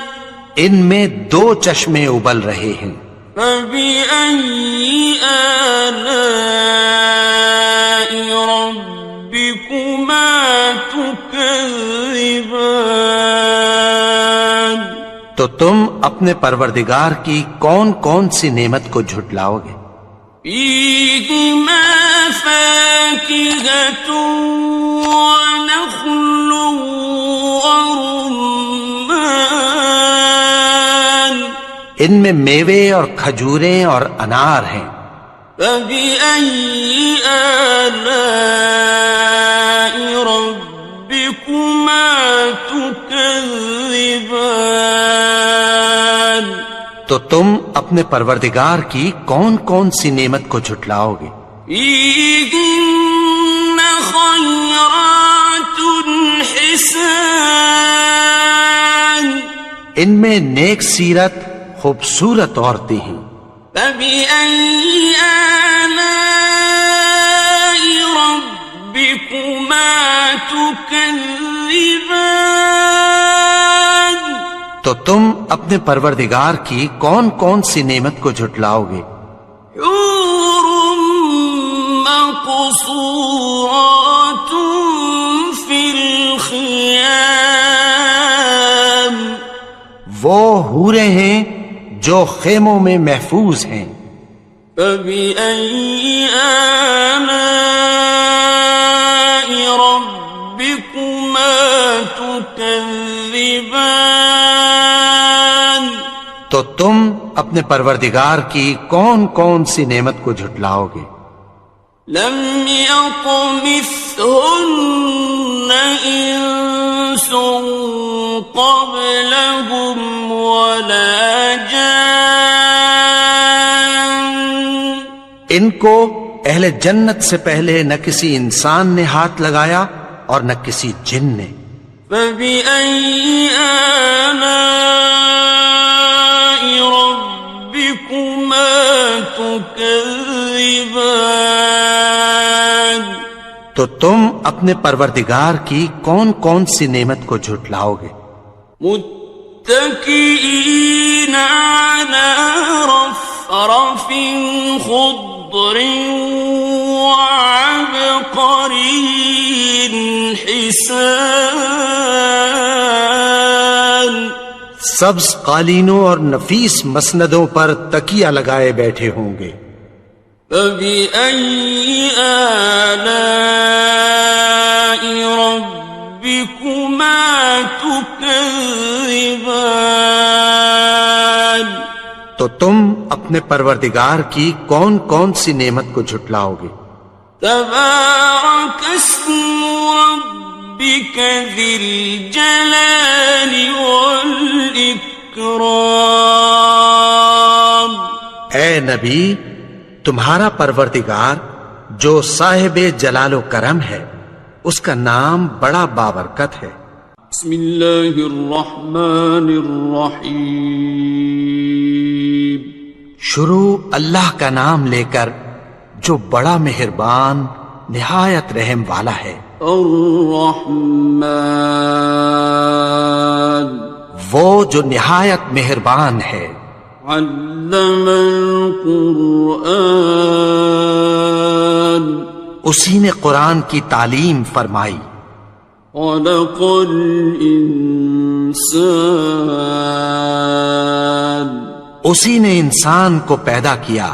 [SPEAKER 2] ان میں دو چشمے ابل رہے ہیں۔
[SPEAKER 1] فبأي آلاء ربكما تكذبان
[SPEAKER 2] تو تم اپنے پروردگار کی کون کون سی نعمت کو جھٹلاؤ گے؟
[SPEAKER 1] فيهما فاكهة ونخل ورمان
[SPEAKER 2] ان میں میوے اور کھجوریں اور انار ہیں۔
[SPEAKER 1] فبأي آلاء ربكما تكذبان
[SPEAKER 2] تو تم اپنے پروردگار کی کون کون سی نعمت کو جھٹلاؤ گے؟
[SPEAKER 1] فيهن خيرات حسان
[SPEAKER 2] ان میں نیک سیرت خوبصورت عورتیں ہیں۔
[SPEAKER 1] فبأي آلاء ربكما تكذبان
[SPEAKER 2] تو تم اپنے پروردگار کی کون کون سی نعمت کو جھٹلاؤ گے؟
[SPEAKER 1] حور مقصورات في الخيام
[SPEAKER 2] وہ حوریں ہیں جو خیموں میں محفوظ ہیں۔
[SPEAKER 1] فبأي آلاء ربكما تكذبان
[SPEAKER 2] تو تم اپنے پروردگار کی کون کون سی نعمت کو جھٹلاؤ گے؟
[SPEAKER 1] لم يطمثهن إنس قبلهم ولا جان
[SPEAKER 2] ان کو اہل جنت سے پہلے نہ کسی انسان نے ہاتھ لگایا اور نہ کسی جن نے۔
[SPEAKER 1] فبأي آلاء ربكما تكذبان
[SPEAKER 2] تو تم اپنے پروردگار کی کون کون سی نعمت کو جھٹلاؤ گے؟
[SPEAKER 1] متكئين على رفرف خضر وعبقري حسان
[SPEAKER 2] سبز قالینوں اور نفیس مسندوں پر تکیہ لگائے بیٹھے ہوں گے.
[SPEAKER 1] فَبِأَيِّ آلَاءِ رَبِّكُمَا تُكَذِّبَانِ.
[SPEAKER 2] تو تم اپنے پروردگار کی کون کون سی نعمت کو جھٹلاؤ گے؟
[SPEAKER 1] تبارک اسم ربک ذی الجلال والاکرام.
[SPEAKER 2] اے نبی، تمہارا پروردگار جو صاحب جلال و کرم ہے، اس کا نام بڑا بابرکت ہے.
[SPEAKER 1] بسم اللہ الرحمن الرحیم.
[SPEAKER 2] شروع اللہ کا نام لے کر جو بڑا مہربان نہایت رحم والا ہے.
[SPEAKER 1] الرحمن،
[SPEAKER 2] وہ جو نہایت مہربان ہے.
[SPEAKER 1] علم القرآن،
[SPEAKER 2] اسی نے قرآن کی تعلیم فرمائی.
[SPEAKER 1] خلق الانسان،
[SPEAKER 2] اسی نے انسان کو پیدا کیا.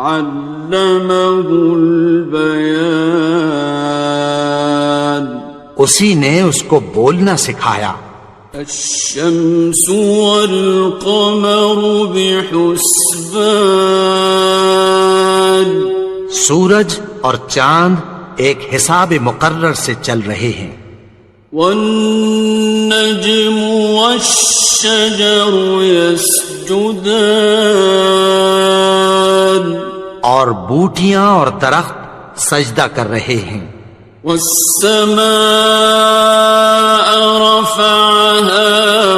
[SPEAKER 1] علمہ البیان،
[SPEAKER 2] اسی نے اس کو بولنا سکھایا.
[SPEAKER 1] الشمس والقمر بحسبان،
[SPEAKER 2] سورج اور چاند ایک حساب مقرر سے چل رہے ہیں.
[SPEAKER 1] والنجم والشجر يسجدان،
[SPEAKER 2] اور بوٹیاں اور درخت سجدہ کر رہے ہیں.
[SPEAKER 1] والسماء رفعها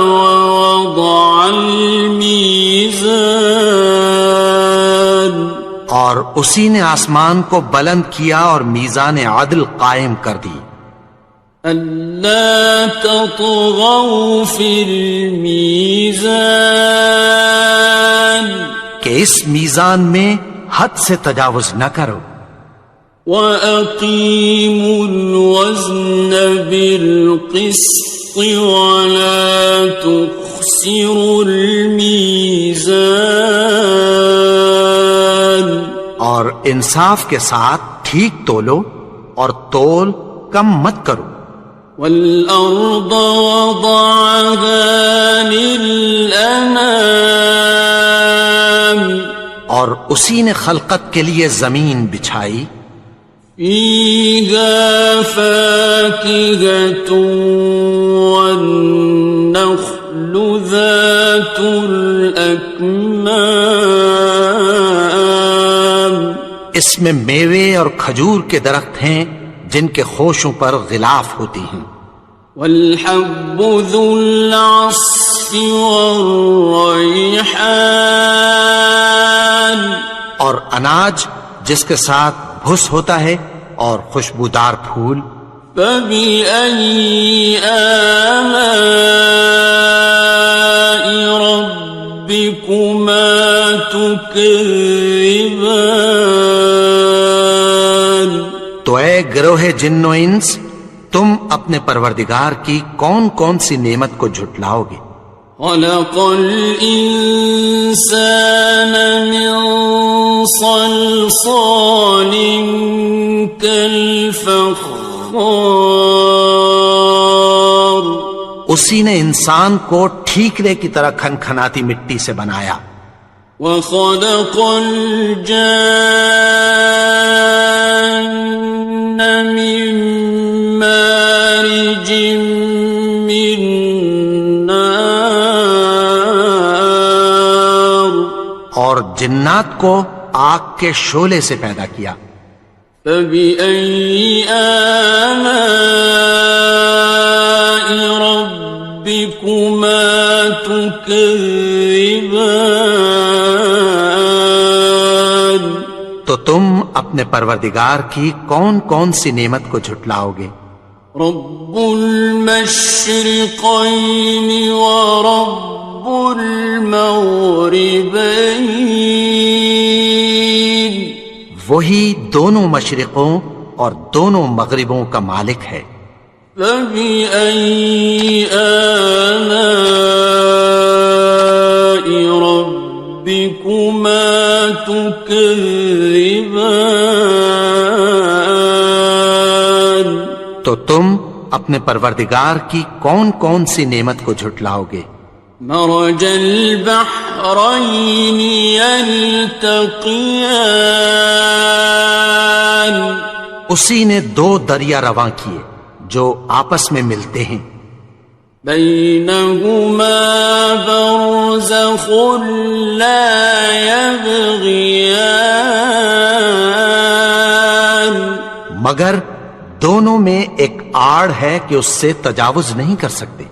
[SPEAKER 1] ووضع الميزان،
[SPEAKER 2] اور اسی نے آسمان کو بلند کیا اور میزان عدل قائم کر دی.
[SPEAKER 1] ألا تطغوا في الميزان،
[SPEAKER 2] کہ اس میزان میں حد سے تجاوز نہ کرو.
[SPEAKER 1] وَأَقِيمُوا الْوَزْنَ بِالْقِسْطِ وَلَا تُخْسِرُوا الْمِيزَانَ،
[SPEAKER 2] اور انصاف کے ساتھ ٹھیک تولو اور تول کم مت کرو.
[SPEAKER 1] وَالْأَرْضَ وَضَعَهَا لِلْأَنَامِ،
[SPEAKER 2] اور اسی نے خلقت کے لیے زمین بچھائی.
[SPEAKER 1] فِيهَا فَاكِهَةٌ وَالنَّخْلُ ذَاتُ الْأَكْمَامِ،
[SPEAKER 2] اس میں میوے اور کھجور کے درخت ہیں جن کے خوشوں پر غلاف ہوتی ہیں.
[SPEAKER 1] وَالْحَبُّ ذُو الْعَصْفِ وَالرَّيْحَانِ،
[SPEAKER 2] اور اناج جس کے ساتھ بھس ہوتا ہے اور خوشبودار پھول.
[SPEAKER 1] فَبِأَيِّ آلَاءِ رَبِّكُمَا تُكَذِّبَانِ.
[SPEAKER 2] تو اے گروہ جن و انس، تم اپنے پروردگار کی کون کون سی نعمت کو جھٹلاؤ گے؟
[SPEAKER 1] خلق الإنسان من صلصال كالفخار،
[SPEAKER 2] اسی نے انسان کو ٹھیکرے کی طرح کھنکھناتی مٹی سے بنایا.
[SPEAKER 1] وخلق الجان من مارج من نار،
[SPEAKER 2] اور جنات کو آگ کے شعلے سے پیدا کیا.
[SPEAKER 1] فبأي آلاء ربكما تكذبان.
[SPEAKER 2] تو تم اپنے پروردگار کی کون کون سی نعمت کو جھٹلاؤ گے؟
[SPEAKER 1] رب المشرقين ورب المغربين،
[SPEAKER 2] وہی دونوں مشرقوں اور دونوں مغربوں کا مالک ہے.
[SPEAKER 1] فبأي آلاء ربكما تكذبان؟
[SPEAKER 2] تو تم اپنے پروردگار کی کون کون سی نعمت کو جھٹلاؤ گے؟
[SPEAKER 1] مرج البحرين يلتقيان،
[SPEAKER 2] اسی نے دو دریا رواں کیے جو آپس میں ملتے ہیں،
[SPEAKER 1] بينهما برزخ لا يبغيان،
[SPEAKER 2] مگر دونوں میں ایک آڑ ہے کہ اس سے تجاوز نہیں کر سکتے۔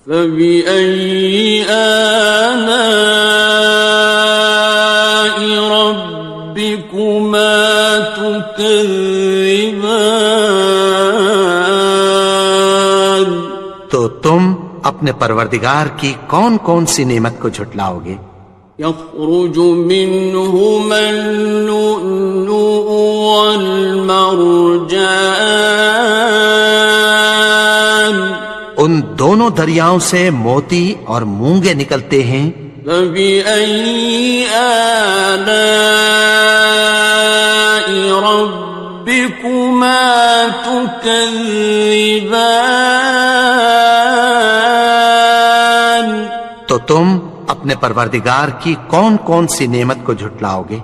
[SPEAKER 1] فبأي آلاء ربكما تكذبان؟
[SPEAKER 2] تو تم اپنے پروردگار کی کون کون سی نعمت کو جھٹلاؤ گے؟
[SPEAKER 1] يخرج منهما اللؤلؤ والمرجان،
[SPEAKER 2] ان دونوں دریاؤں سے موتی اور مونگے نکلتے ہیں۔
[SPEAKER 1] فبأي آلاء ربكما تكذبان؟
[SPEAKER 2] تو تم اپنے پروردگار کی کون کون سی نعمت کو جھٹلاؤ گے؟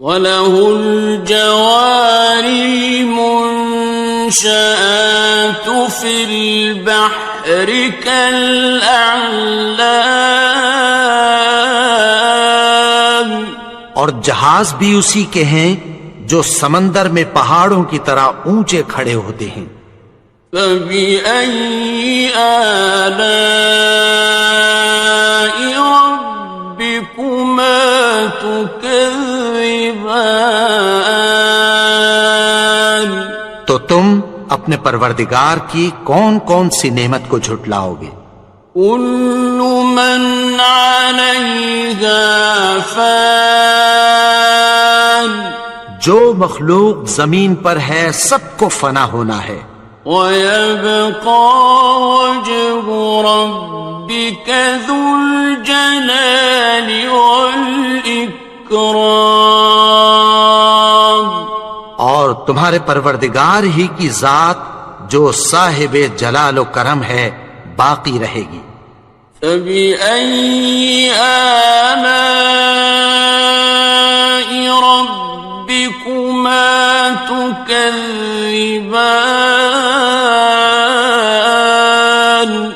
[SPEAKER 1] وَلَهُ الْجَوَارِ الْمُنشَآتُ فِي الْبَحْرِ كَالْأَعْلَامِ،
[SPEAKER 2] اور جہاز بھی اسی کے ہیں جو سمندر میں پہاڑوں کی طرح اونچے کھڑے ہوتے ہیں۔
[SPEAKER 1] فَبِأَيِّ آلَاءِ رَبِّكُمَا تُكَذِّبَانِ؟
[SPEAKER 2] تو تم اپنے پروردگار کی کون کون سی نعمت کو جھٹلاؤ گے؟
[SPEAKER 1] كُلُّ مَنْ عَلَيْهَا فَانٍ،
[SPEAKER 2] جو مخلوق زمین پر ہے سب کو فنا ہونا ہے،
[SPEAKER 1] وَيَبْقَى وَجْهُ رَبِّكَ ذُو الْجَلَالِ وَالْإِكْرَامِ،
[SPEAKER 2] اور تمہارے پروردگار ہی کی ذات جو صاحب جلال و کرم ہے باقی رہے گی۔
[SPEAKER 1] فَبِأَيِّ آلَاءِ رَبِّكُمَا تُكَذِّبَانِ؟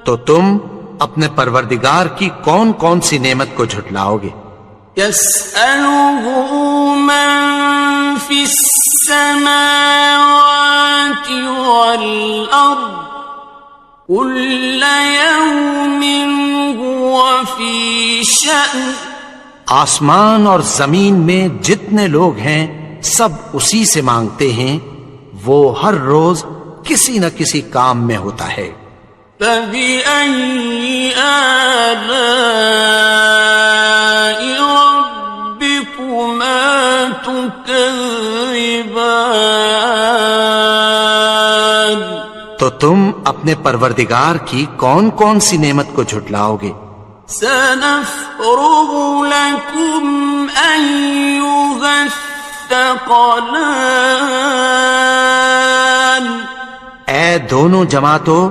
[SPEAKER 2] تو تم اپنے پروردگار کی کون کون سی نعمت کو جھٹلاؤ گے؟
[SPEAKER 1] يَسْأَلُهُ مَن فِي السَّمَاوَاتِ وَالْأَرْضِ كُلَّ يَوْمٍ هُوَ فِي شَأْنٍ،
[SPEAKER 2] آسمان اور زمین میں جتنے لوگ ہیں سب اسی سے مانگتے ہیں، وہ ہر روز کسی نہ کسی کام میں ہوتا ہے۔
[SPEAKER 1] فَبِأَيِّ آلَاءِ رَبِّكُمَا تُكَذِّبَانِ؟
[SPEAKER 2] تو تم اپنے پروردگار کی کون کون سی نعمت کو جھٹلاؤ گے؟
[SPEAKER 1] سَنَفْرُغُ لَكُمْ أَيُّهَ الثَّقَلَانِ،
[SPEAKER 2] اے دونوں جماعتوں،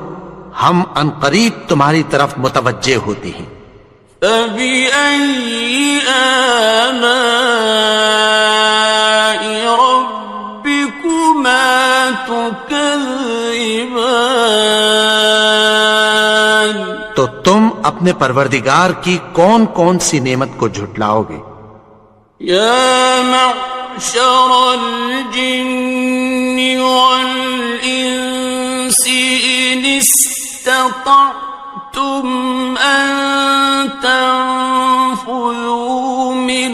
[SPEAKER 2] ہم عنقریب تمہاری طرف متوجہ ہوتے ہیں۔
[SPEAKER 1] فَبِأَيِّ آلَاءِ رَبِّكُمَا تُكَذِّبَانِ؟
[SPEAKER 2] تو تم اپنے پروردگار کی کون کون سی نعمت کو جھٹلاؤ گے؟
[SPEAKER 1] يَا مَعْشَرَ الْجِنِّ وَالْإِنسِ إِنِ اسْتَطَعْتُمْ أَن تَنفُذُوا مِنْ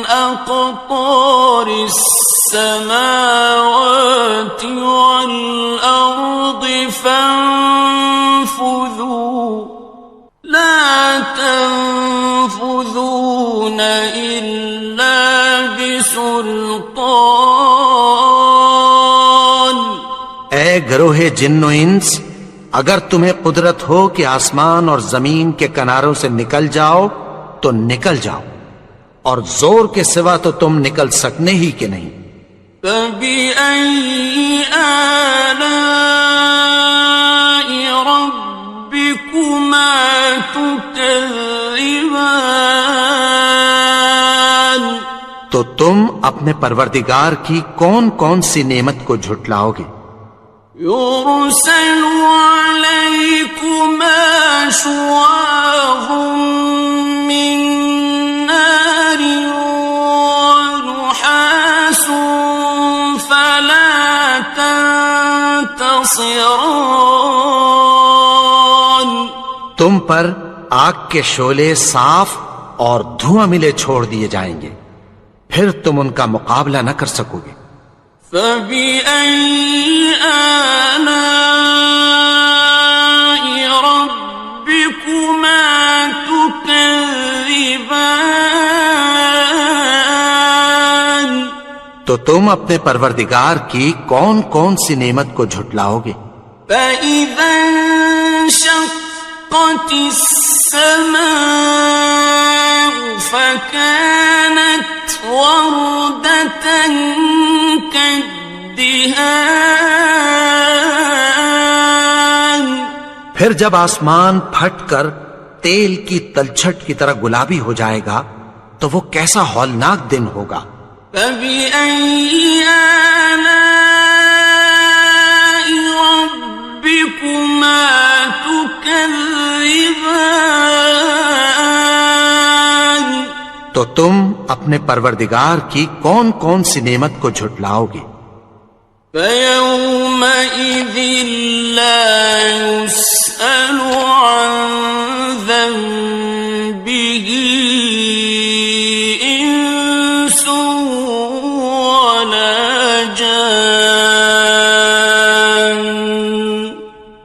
[SPEAKER 1] أَقْطَارِ السَّمَاوَاتِ وَالْأَرْضِ فَانفُذُوا لَا تَنفُذُونَ إِلَّا بِسُلْطَانٍ۔
[SPEAKER 2] اے گروہ جن و انس، اگر تمہیں قدرت ہو کہ آسمان اور زمین کے کناروں سے نکل جاؤ تو نکل جاؤ، اور زور کے سوا تو تم نکل سکنے ہی کہ نہیں۔
[SPEAKER 1] فَبِأَيِّ آلَاءِ رَبِّكُمَا تُكَذِّبَانِ،
[SPEAKER 2] تو تم اپنے پروردگار کی کون کون سی نعمت کو جھٹلاؤ گے؟
[SPEAKER 1] يُرْسَلُ عَلَيْكُمَا شُوَاظٌ مِّن نَّارٍ وَنُحَاسٌ فَلَا تَنتَصِرَانِ،
[SPEAKER 2] تم پر آگ کے شعلے صاف اور دھواں ملے چھوڑ دیے جائیں گے، پھر تم ان کا مقابلہ نہ کر سکو گے۔
[SPEAKER 1] فَبِأَيِّ آلَاءِ رَبِّكُمَا تُكَذِّبَانِ،
[SPEAKER 2] تو تم اپنے پروردگار کی کون کون سی نعمت کو جھٹلاؤ گے؟
[SPEAKER 1] فَإِذَا انشَقَّتِ السَّمَاءُ فَكَانَتْ وَرْدَةً كَالدِّهَانِ،
[SPEAKER 2] پھر جب آسمان پھٹ کر تیل کی تلچھٹ کی طرح گلابی ہو جائے گا تو وہ کیسا ہولناک دن ہوگا۔
[SPEAKER 1] فَبِأَيِّ آلَاءِ رَبِّكُمَا تُكَذِّبَانِ،
[SPEAKER 2] تو تم اپنے پروردگار کی کون کون سی نعمت کو جھٹلاؤ گے؟
[SPEAKER 1] فَيَوْمَئِذٍ لَا يُسْأَلُ عَن ذَنبِهِ إِنسٌ وَلَا جَانٌّ،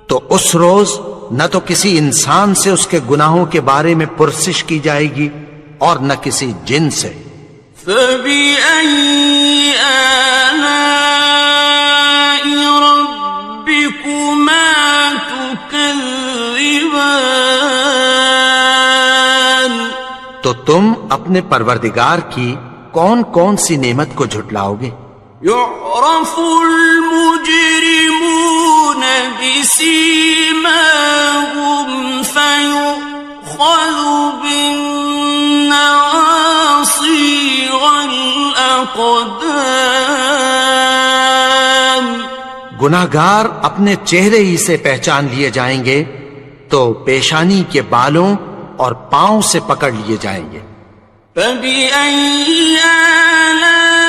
[SPEAKER 2] تو اس روز نہ تو کسی انسان سے اس کے گناہوں کے بارے میں پرسش کی جائے گی اور نہ کسی جن سے۔
[SPEAKER 1] فَبِأَيِّ آلَاءِ رَبِّكُمَا تُكَذِّبَانِ،
[SPEAKER 2] تو تم اپنے پروردگار کی کون کون سی نعمت کو جھٹلاؤ گے؟
[SPEAKER 1] يُعْرَفُ الْمُجْرِمُونَ بِسِيمَاهُمْ فَيُؤْخَذُ بِالنَّوَاصِي وَالْأَقْدَامِ،
[SPEAKER 2] گناہگار اپنے چہرے ہی سے پہچان لیے جائیں گے تو پیشانی کے بالوں اور پاؤں سے پکڑ لیے جائیں گے۔
[SPEAKER 1] فَبِأَيِّ آلَاءِ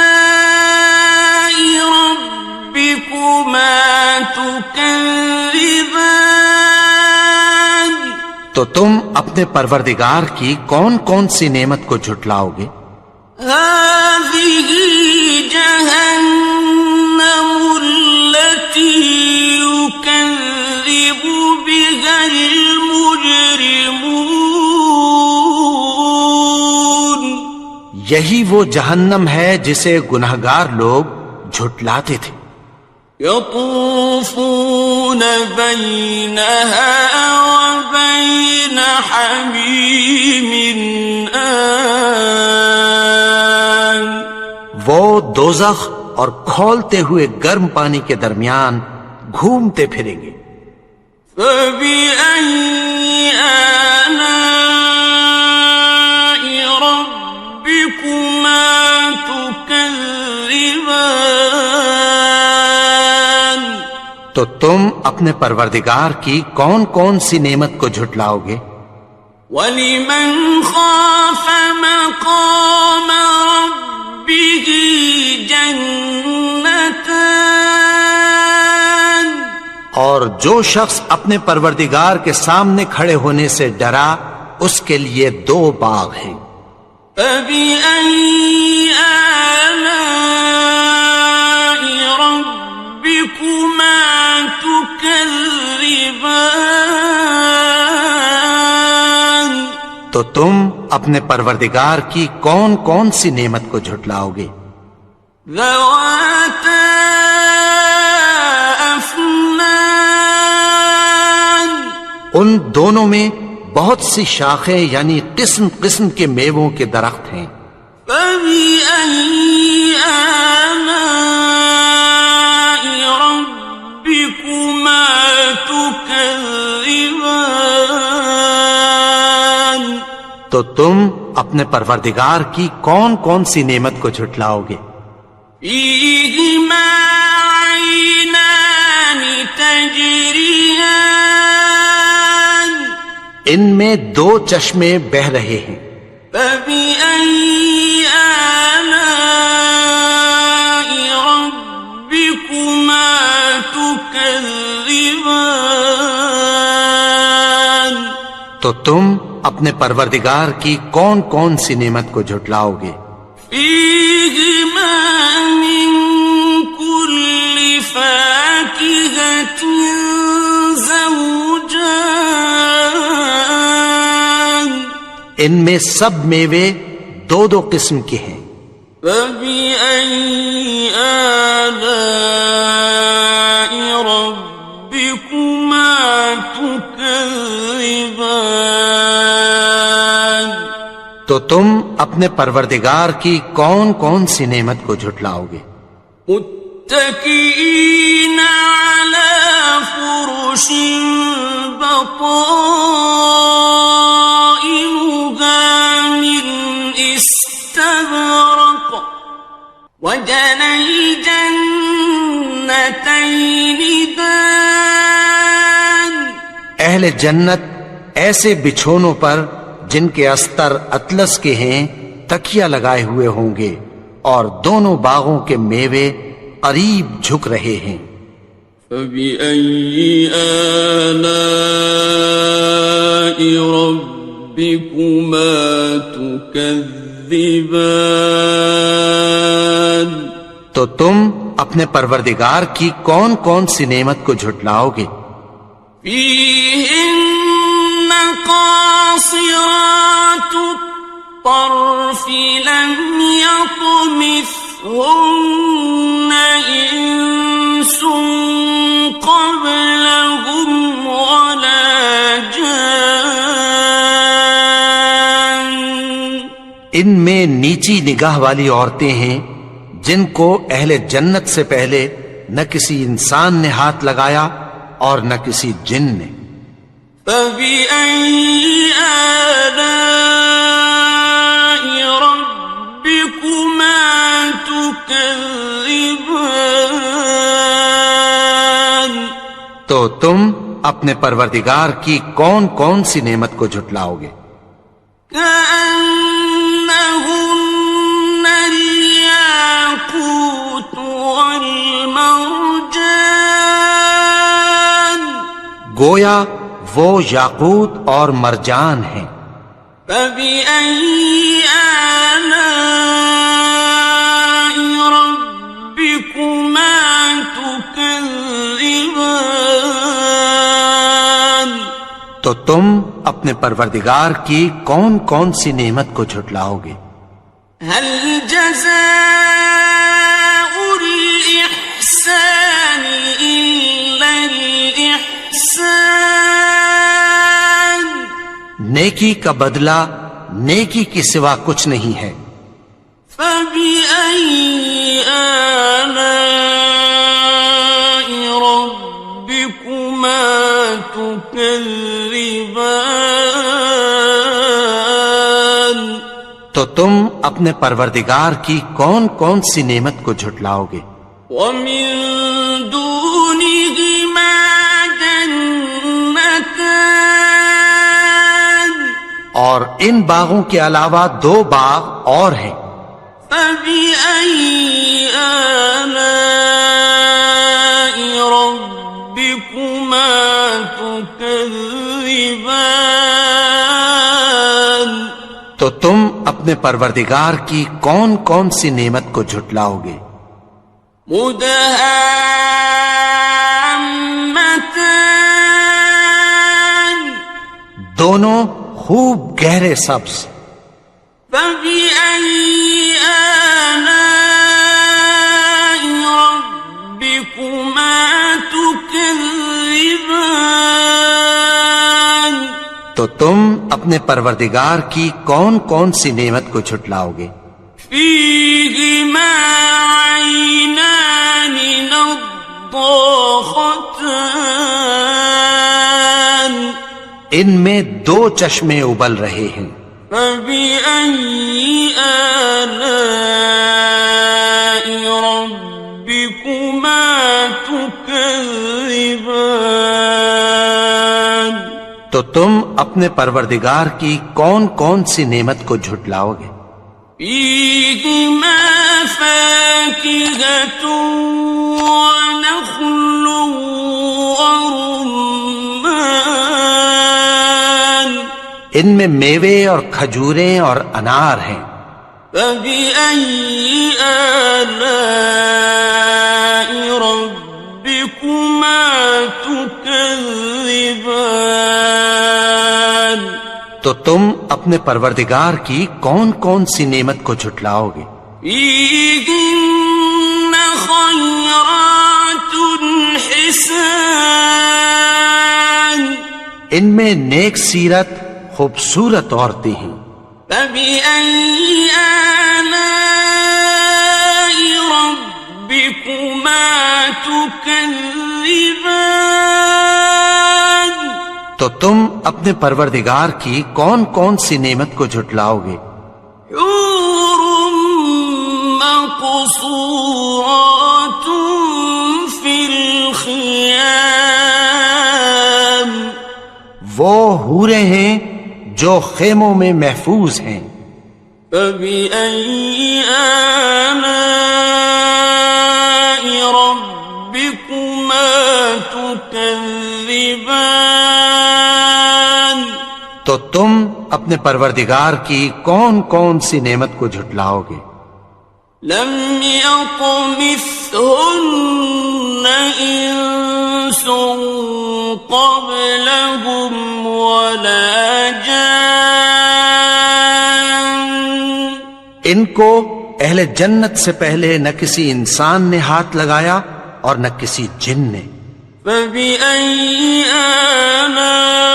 [SPEAKER 1] رَبِّكُمَا تُكَذِّبَانِ،
[SPEAKER 2] تو تم اپنے پروردگار کی کون کون سی نعمت کو جھٹلاؤ گے؟
[SPEAKER 1] هَٰذِهِ جَهَنَّمُ الَّتِي يُكَذِّبُ بِهَا الْمُجْرِمُونَ،
[SPEAKER 2] یہی وہ جہنم ہے جسے گناہگار لوگ جھٹلاتے تھے۔
[SPEAKER 1] يَطُوفُونَ بَيْنَهَا وَبَيْنَ حَمِيمٍ آنٍ،
[SPEAKER 2] وہ دوزخ اور کھولتے ہوئے گرم پانی کے درمیان گھومتے پھریں گے۔
[SPEAKER 1] فَبِأَيِّ آلَاءِ رَبِّكُمَا تُكَذِّبَانِ،
[SPEAKER 2] تو تم اپنے پروردگار کی کون کون سی نعمت کو جھٹلاؤ گے؟
[SPEAKER 1] وَلِمَنْ خَافَ مَقَامَ رَبِّهِ جَنَّتَانِ،
[SPEAKER 2] اور جو شخص اپنے پروردگار کے سامنے کھڑے ہونے سے ڈرا اس کے لیے 2 باغ ہیں۔
[SPEAKER 1] فَبِأَيِّ آلَاءِ رَبِّكُمَا تُكَذِّبَانِ،
[SPEAKER 2] تو تم اپنے پروردگار کی کون کون سی نعمت کو جھٹلاؤ گے؟
[SPEAKER 1] ذَوَاتَا أَفْنَانٍ أكنان
[SPEAKER 2] ان دونوں میں بہت سی شاخیں یعنی قسم قسم کے میووں کے درخت ہیں.
[SPEAKER 1] فبأي آلاء ربكما تكذبان
[SPEAKER 2] تو تم اپنے پروردگار کی کون کون سی نعمت کو جھٹلاؤ گے؟
[SPEAKER 1] فيهما عينان تجريان
[SPEAKER 2] ان میں دو چشمے بہ رہے ہیں.
[SPEAKER 1] فبأي آلاء ربكما تكذبان
[SPEAKER 2] تو تم اپنے پروردگار کی کون کون سی نعمت کو جھٹلاؤ گے؟
[SPEAKER 1] فيهما من كل فاكهة زوجان
[SPEAKER 2] ان میں سب میوے دو دو قسم کے ہیں.
[SPEAKER 1] فبأي آلاء ربكما تكذبان
[SPEAKER 2] تو تم اپنے پروردگار کی کون کون سی نعمت کو جھٹلاؤ گے؟
[SPEAKER 1] متكئين على فرش بطائنها من استبرق وجنى الجنتين دان
[SPEAKER 2] اہل جنت ایسے بچھونوں پر جن کے استر اطلس کے ہیں تکیہ لگائے ہوئے ہوں گے اور دونوں باغوں کے میوے قریب جھک رہے ہیں.
[SPEAKER 1] فبأي آلاء ربكما تكذبان
[SPEAKER 2] تو تم اپنے پروردگار کی کون کون سی نعمت کو جھٹلاؤ گے؟
[SPEAKER 1] فيهن قاصرات الطرف لم يطمثهن إنس قبلهم ولا جان
[SPEAKER 2] ان میں نیچی نگاہ والی عورتیں ہیں جن کو اہل جنت سے پہلے نہ کسی انسان نے ہاتھ لگایا اور نہ کسی جن نے.
[SPEAKER 1] فبأي آلاء ربكما تكذبان
[SPEAKER 2] تو تم اپنے پروردگار کی کون کون سی نعمت کو جھٹلاؤ گے؟
[SPEAKER 1] كأنهن الياقوت والمرجان
[SPEAKER 2] گویا وہ یاقوت اور مرجان ہیں.
[SPEAKER 1] فبأي آلاء ربكما تكذبان
[SPEAKER 2] تو تم اپنے پروردگار کی کون کون سی نعمت کو جھٹلاؤ گے؟
[SPEAKER 1] هل جزاء الإحسان إلا الإحسان
[SPEAKER 2] نیکی کا بدلہ نیکی کے سوا کچھ نہیں ہے.
[SPEAKER 1] فبأي آلاء ربكما تكذبان
[SPEAKER 2] تو تم اپنے پروردگار کی کون کون سی نعمت کو جھٹلاؤ گے؟
[SPEAKER 1] ومن دونهما جنتان
[SPEAKER 2] اور ان باغوں کے علاوہ دو باغ اور ہیں.
[SPEAKER 1] فبأي آلاء ربكما تكذبان
[SPEAKER 2] تو تم اپنے پروردگار کی کون کون سی نعمت کو جھٹلاؤ گے؟
[SPEAKER 1] مدهامتان
[SPEAKER 2] دونوں خوب گہرے سبز.
[SPEAKER 1] فبأي آلاء ربكما تكذبان
[SPEAKER 2] تو تم اپنے پروردگار کی کون کون سی نعمت کو جھٹلاؤ گے؟
[SPEAKER 1] فيهما عينان نضاختان
[SPEAKER 2] ان میں دو چشمے ابل رہے ہیں،
[SPEAKER 1] فبأي آلاء ربكما تكذبان
[SPEAKER 2] تو تم اپنے پروردگار کی کون کون سی نعمت کو جھٹلاؤ گے؟
[SPEAKER 1] فيهما فاكهة ونخل ورمان
[SPEAKER 2] ان میں میوے اور کھجوریں اور انار ہیں،
[SPEAKER 1] فبأي آلاء ربكما تكذبان
[SPEAKER 2] تو تم اپنے پروردگار کی کون کون سی نعمت کو جھٹلاؤ گے؟
[SPEAKER 1] فيهن خيرات حسان
[SPEAKER 2] ان میں نیک سیرت خوبصورت عورتیں ہیں،
[SPEAKER 1] فبأي آلاء ربكما تكذبان
[SPEAKER 2] تو تم اپنے پروردگار کی کون کون سی نعمت کو جھٹلاؤ گے؟
[SPEAKER 1] حور مقصورات في الخيام
[SPEAKER 2] وہ حوریں ہیں جو خیموں میں محفوظ ہیں،
[SPEAKER 1] فبأي آلاء ربكما تكذبان
[SPEAKER 2] تو تم اپنے پروردگار کی کون کون سی نعمت کو جھٹلاؤ گے؟
[SPEAKER 1] لم يطمثهن إنس قبلهم ولا جان
[SPEAKER 2] ان کو اہل جنت سے پہلے نہ کسی انسان نے ہاتھ لگایا اور نہ کسی جن نے،
[SPEAKER 1] فبأي آلاء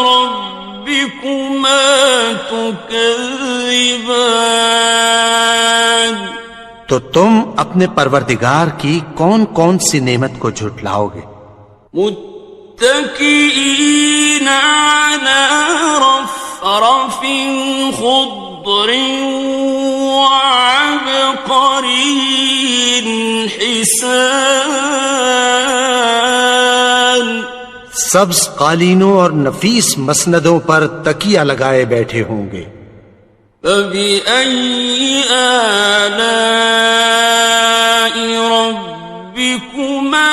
[SPEAKER 1] ربكما تكذبان
[SPEAKER 2] تو تم اپنے پروردگار کی کون کون سی نعمت کو جھٹلاؤ گے؟
[SPEAKER 1] متكئين على رفرف خضر وعبقري حسان
[SPEAKER 2] سبز قالینوں اور نفیس مسندوں پر تکیہ لگائے بیٹھے ہوں گے،
[SPEAKER 1] فبأي آلاء ربكما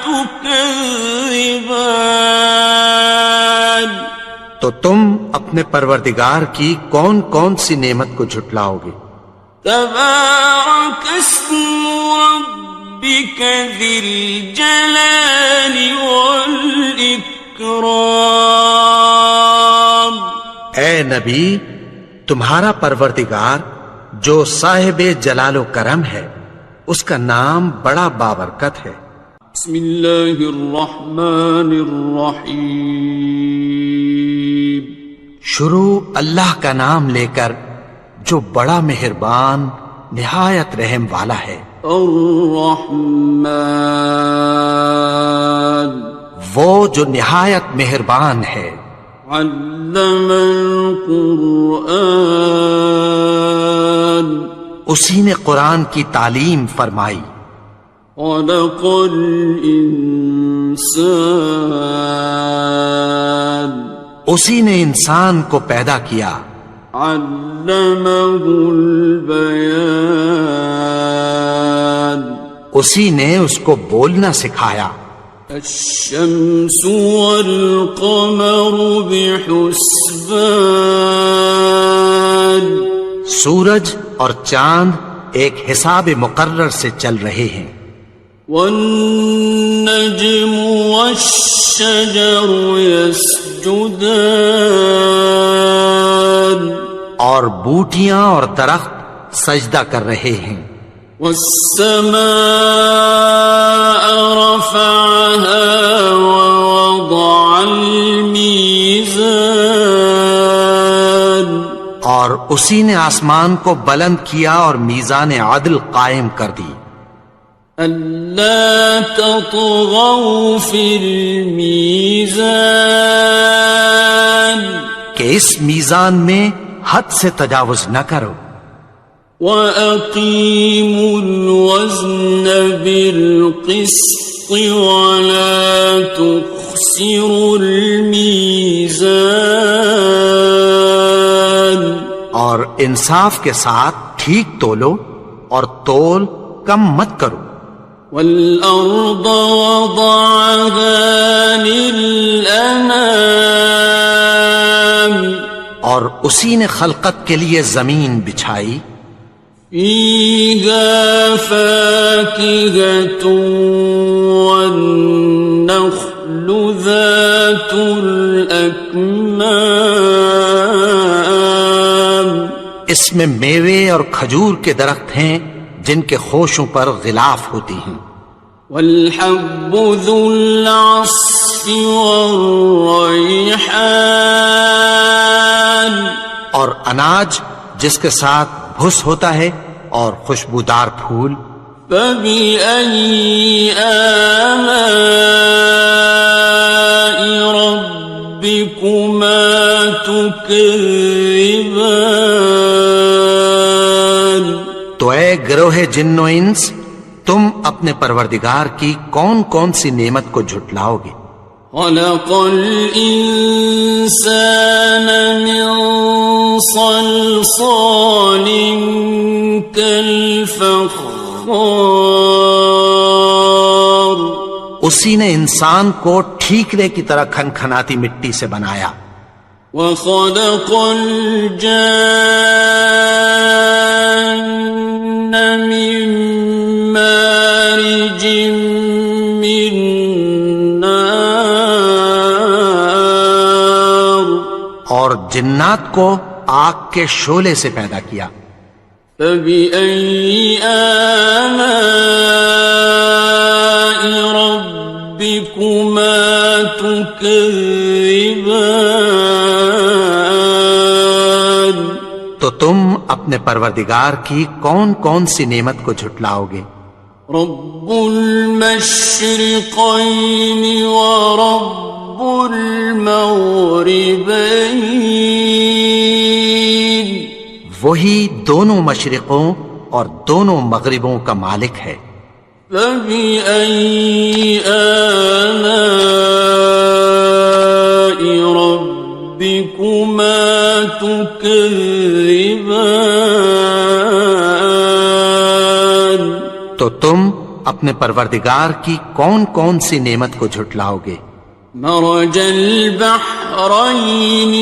[SPEAKER 1] تكذبان
[SPEAKER 2] تو تم اپنے پروردگار کی کون کون سی نعمت کو جھٹلاؤ گے؟
[SPEAKER 1] تبارك اسم ربك ذي الجلال والإكرام
[SPEAKER 2] اے نبی، تمہارا پروردگار جو صاحب جلال و کرم ہے، اس کا نام بڑا بابرکت ہے۔
[SPEAKER 1] بسم اللہ الرحمن الرحیم
[SPEAKER 2] شروع اللہ کا نام لے کر جو بڑا مہربان نہایت رحم والا ہے۔
[SPEAKER 1] الرحمن
[SPEAKER 2] وہ جو نہایت مہربان ہے۔
[SPEAKER 1] علم القرآن
[SPEAKER 2] اسی نے قرآن کی تعلیم فرمائی۔
[SPEAKER 1] خلق الانسان
[SPEAKER 2] اسی نے انسان کو پیدا کیا۔
[SPEAKER 1] علمہ البیان
[SPEAKER 2] اسی نے اس کو بولنا سکھایا۔
[SPEAKER 1] الشمس والقمر بحسبان
[SPEAKER 2] سورج اور چاند ایک حساب مقرر سے چل رہے ہیں۔
[SPEAKER 1] والنجم والشجر يسجدان
[SPEAKER 2] اور بوٹیاں اور درخت سجدہ کر رہے ہیں۔
[SPEAKER 1] والسماء رفعها ووضع الميزان
[SPEAKER 2] اور اسی نے آسمان کو بلند کیا اور میزان عدل قائم کر دی
[SPEAKER 1] ألا تطغوا في الميزان
[SPEAKER 2] کہ اس میزان میں حد سے تجاوز نہ کرو
[SPEAKER 1] وأقيموا الوزن بالقسط ولا تخسروا الميزان
[SPEAKER 2] اور انصاف کے ساتھ ٹھیک تولو اور تول کم مت کرو
[SPEAKER 1] والأرض وضعها للأنام
[SPEAKER 2] اور اسی نے خلقت کے لیے زمین بچھائی
[SPEAKER 1] فيها فاكهة والنخل ذات الأكمام
[SPEAKER 2] اس میں میوے اور کھجور کے درخت ہیں جن کے خوشوں پر غلاف ہوتی ہیں
[SPEAKER 1] والحب ذو العصف والريحان
[SPEAKER 2] اور اناج جس کے ساتھ بھس ہوتا ہے اور خوشبودار پھول
[SPEAKER 1] فبأي آلاء ربكما تكذبان
[SPEAKER 2] تو اے گروہ جن و انس تم اپنے پروردگار کی کون کون سی نعمت کو جھٹلاؤ گے
[SPEAKER 1] خلق الإنسان من صلصال كالفخار
[SPEAKER 2] اسی نے انسان کو ٹھیکرے کی طرح کھنکھناتی مٹی سے بنایا
[SPEAKER 1] وخلق الجان من مارج من نار
[SPEAKER 2] اور جنات کو آگ کے شعلے سے پیدا کیا
[SPEAKER 1] فبأي آلاء ربكما تكذبان
[SPEAKER 2] تو تم اپنے پروردگار کی کون کون سی نعمت کو جھٹلاؤ گے
[SPEAKER 1] رب المشرقين ورب المغربين
[SPEAKER 2] وہی دونوں مشرقوں اور دونوں مغربوں کا مالک ہے
[SPEAKER 1] فبأي آلاء ربكما تكذبان
[SPEAKER 2] تو تم اپنے پروردگار کی کون کون سی نعمت کو جھٹلاؤ گے
[SPEAKER 1] مرج البحرين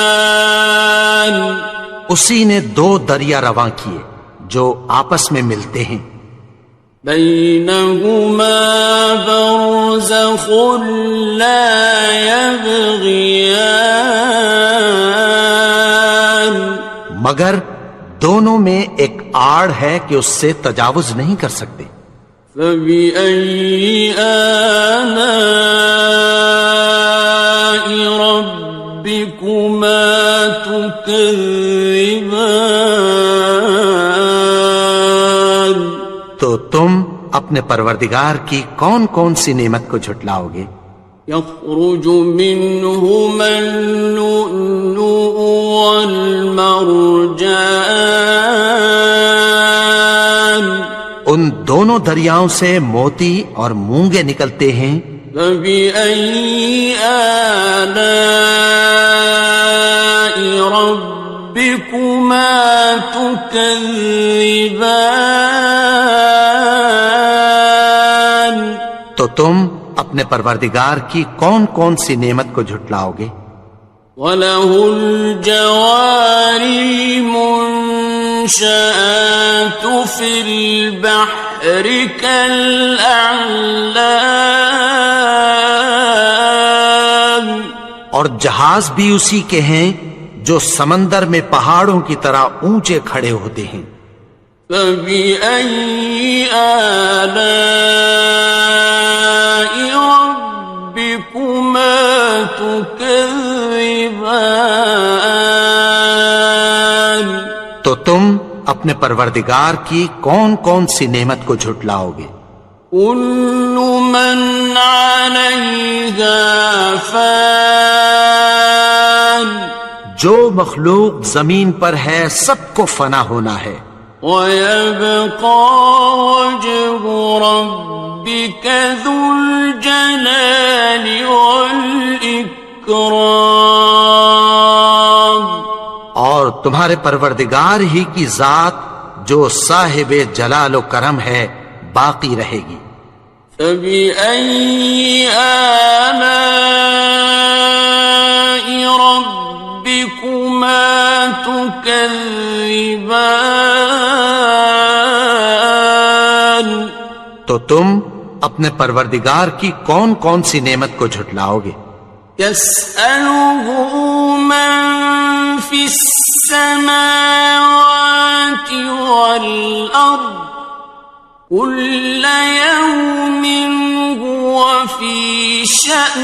[SPEAKER 1] يلتقيان
[SPEAKER 2] اسی نے دو دریا رواں کیے جو آپس میں ملتے ہیں
[SPEAKER 1] بينهما برزخ لا يبغيان
[SPEAKER 2] مگر دونوں میں ایک آڑ ہے کہ اس سے تجاوز نہیں کر سکتے
[SPEAKER 1] فبأي آلاء ربكما تكذبان
[SPEAKER 2] تو تم اپنے پروردگار کی کون کون سی نعمت کو جھٹلاؤ گے
[SPEAKER 1] يخرج منهما اللؤلؤ والمرجان
[SPEAKER 2] ان دونوں دریاؤں سے موتی اور مونگے نکلتے ہیں
[SPEAKER 1] فبأي آلاء ربكما تكذبان
[SPEAKER 2] تو تم اپنے پروردگار کی کون کون سی نعمت کو جھٹلاؤ گے
[SPEAKER 1] وَلَهُ الْجَوَارِ الْمُنشَآتُ فِي الْبَحْرِ كَالْأَعْلَامِ اور
[SPEAKER 2] جہاز بھی اسی کے ہیں جو سمندر میں پہاڑوں کی طرح اونچے کھڑے ہوتے ہیں
[SPEAKER 1] فَبِأَيِّ آلَاءِ رَبِّكُمَا تُكَذِّبَانِ
[SPEAKER 2] تو تم اپنے پروردگار کی کون کون سی نعمت کو جھٹلاؤ گے؟
[SPEAKER 1] كل من عليها فان
[SPEAKER 2] جو مخلوق زمین پر ہے سب کو فنا ہونا ہے،
[SPEAKER 1] ويبقى وجه ربك ذو الجلال والإكرام
[SPEAKER 2] اور تمہارے پروردگار ہی کی ذات جو صاحب جلال و کرم ہے باقی رہے گی۔
[SPEAKER 1] فبأي آلاء ربكما تكذبان
[SPEAKER 2] تو تم اپنے پروردگار کی کون کون سی نعمت کو جھٹلاؤ گے؟
[SPEAKER 1] يسأله من في السماوات والأرض كل يوم هو في شأن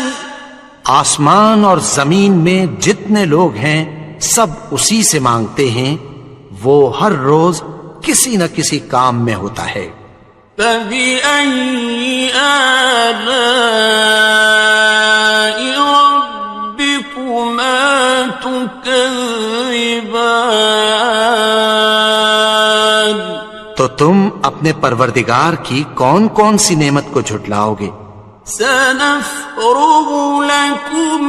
[SPEAKER 2] آسمان اور زمین میں جتنے لوگ ہیں سب اسی سے مانگتے ہیں، وہ ہر روز کسی نہ کسی کام میں ہوتا ہے۔
[SPEAKER 1] فبأي آلاء ربكما تكذبان
[SPEAKER 2] تو تم اپنے پروردگار کی کون کون سی نعمت کو جھٹلاؤ گے؟
[SPEAKER 1] سنفرغ لكم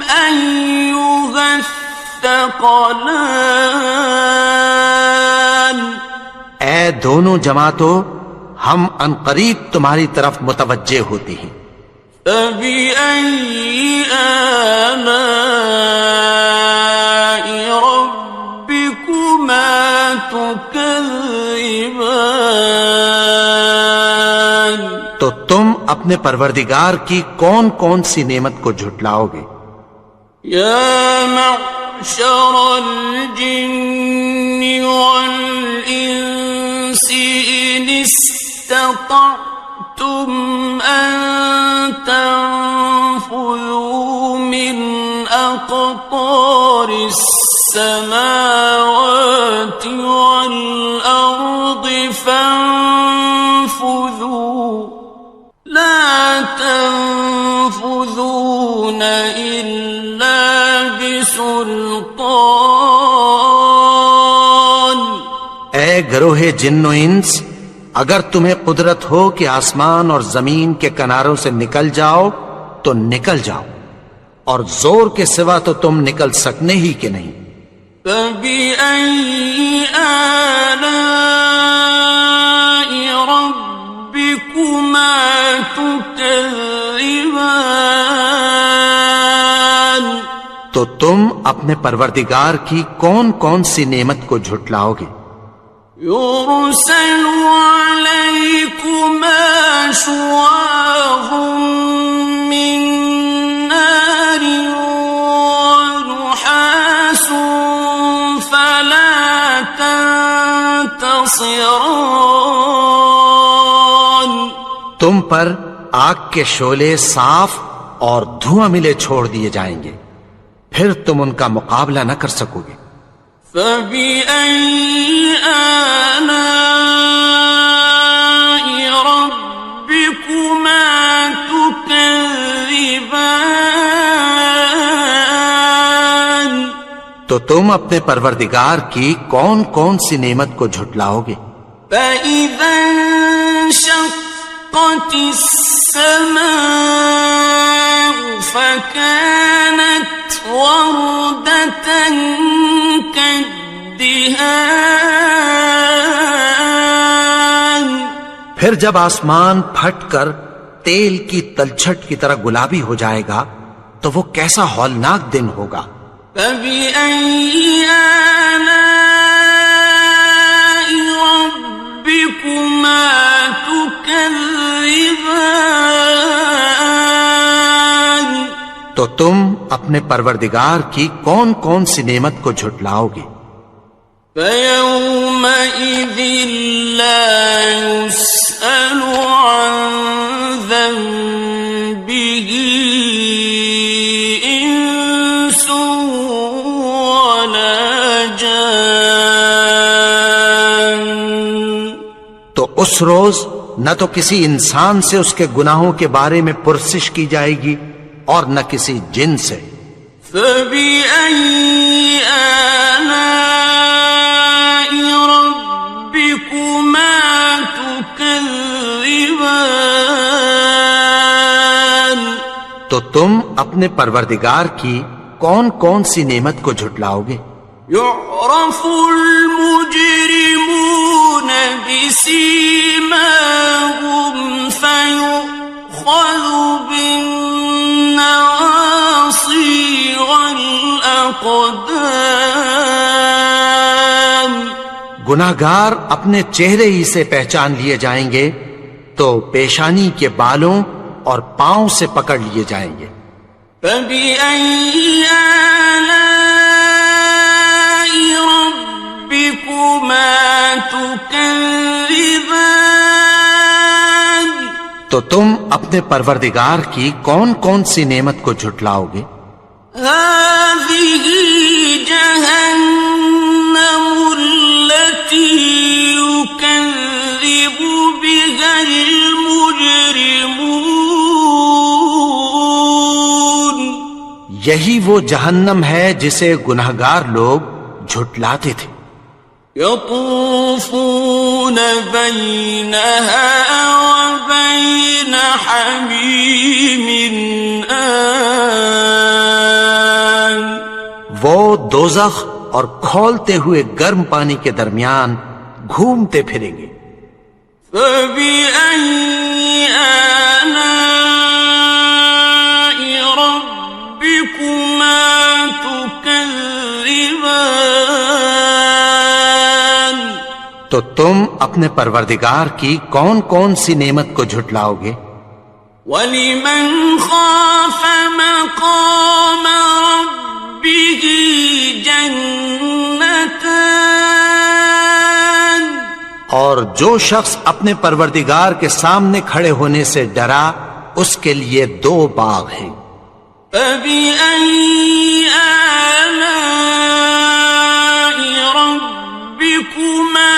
[SPEAKER 1] أيها الثقلان
[SPEAKER 2] اے دونوں جماعتوں، ہم عنقریب تمہاری طرف متوجہ ہوتے ہیں۔
[SPEAKER 1] فبأي آلاء ربكما تكذبان
[SPEAKER 2] تو تم اپنے پروردگار کی کون کون سی نعمت کو جھٹلاؤ گے؟
[SPEAKER 1] يا معشر الجن والإنس إن استطعتم أن تنفذوا من أقطار السماوات والأرض فانفذوا لا تنفذون إلا بسلطان
[SPEAKER 2] اے گروہ جن و انس، اگر تمہیں قدرت ہو کہ آسمان اور زمین کے کناروں سے نکل جاؤ تو نکل جاؤ، اور زور کے سوا تو تم نکل سکنے ہی کہ نہیں۔
[SPEAKER 1] فبأي آلاء ربكما تكذبان
[SPEAKER 2] تو تم اپنے پروردگار کی کون کون سی نعمت کو جھٹلاؤ گے؟
[SPEAKER 1] يرسل عليكما شواظ من نار ونحاس فلا تنتصران
[SPEAKER 2] تم پر آگ کے شعلے صاف اور دھواں ملے چھوڑ دیے جائیں گے، پھر تم ان کا مقابلہ نہ کر سکو گے۔
[SPEAKER 1] فبأي آلاء ربكما تكذبان
[SPEAKER 2] تو تم اپنے پروردگار کی کون کون سی نعمت کو جھٹلاؤ گے؟
[SPEAKER 1] فإذا انشقت السماء فكانت وردة كالدهان
[SPEAKER 2] پھر جب آسمان پھٹ کر تیل کی تلچھٹ کی طرح گلابی ہو جائے گا تو وہ کیسا ہولناک دن ہوگا۔
[SPEAKER 1] فبأي آلاء ربكما تكذبان
[SPEAKER 2] تو تم اپنے پروردگار کی کون کون سی نعمت کو جھٹلاؤ گے؟
[SPEAKER 1] فيومئذ لا يسأل عن ذنبه إنس ولا جان.
[SPEAKER 2] تو اس روز نہ تو کسی انسان سے اس کے گناہوں کے بارے میں پرسش کی جائے گی اور نہ کسی جن سے.
[SPEAKER 1] فَبِأَيِّ آلَاءِ رَبِّكُمَا تُكَذِّبَانِ.
[SPEAKER 2] تو تم اپنے پروردگار کی کون کون سی نعمت کو جھٹلاؤ گے؟
[SPEAKER 1] يعرف المجرمون بسيماهم فيؤخذ بالنواصي والأقدام.
[SPEAKER 2] گناہگار اپنے چہرے ہی سے پہچان لیے جائیں گے تو پیشانی کے بالوں اور پاؤں سے پکڑ لیے جائیں گے.
[SPEAKER 1] فَبِأَيِّ آلَاءِ رَبِّكُمَا تُكَذِّبَانِ.
[SPEAKER 2] تو تم اپنے پروردگار کی کون کون سی نعمت کو جھٹلاؤ گے؟
[SPEAKER 1] هَذِهِ جَهَنَّمُ الَّتِي يُكَذِّبُ بِهَا الْمُجْرِمُونَ.
[SPEAKER 2] یہی وہ جہنم ہے جسے گناہگار لوگ جھٹلاتے تھے.
[SPEAKER 1] يطوفون بينها وبين حميم آن.
[SPEAKER 2] وہ دوزخ اور کھولتے ہوئے گرم پانی کے درمیان گھومتے پھریں گے.
[SPEAKER 1] فَبِأَيِّ آلَاءِ رَبِّكُمَا تُكَذِّبَانِ.
[SPEAKER 2] تو تم اپنے پروردگار کی کون کون سی نعمت کو جھٹلاؤ گے؟
[SPEAKER 1] وَلِمَنْ خَافَ مَقَامَ رَبِّهِ جَنَّتَانِ.
[SPEAKER 2] اور جو شخص اپنے پروردگار کے سامنے کھڑے ہونے سے ڈرا اس کے لیے 2 باغ ہیں.
[SPEAKER 1] فَبِأَيِّ آلَاءِ رَبِّكُمَا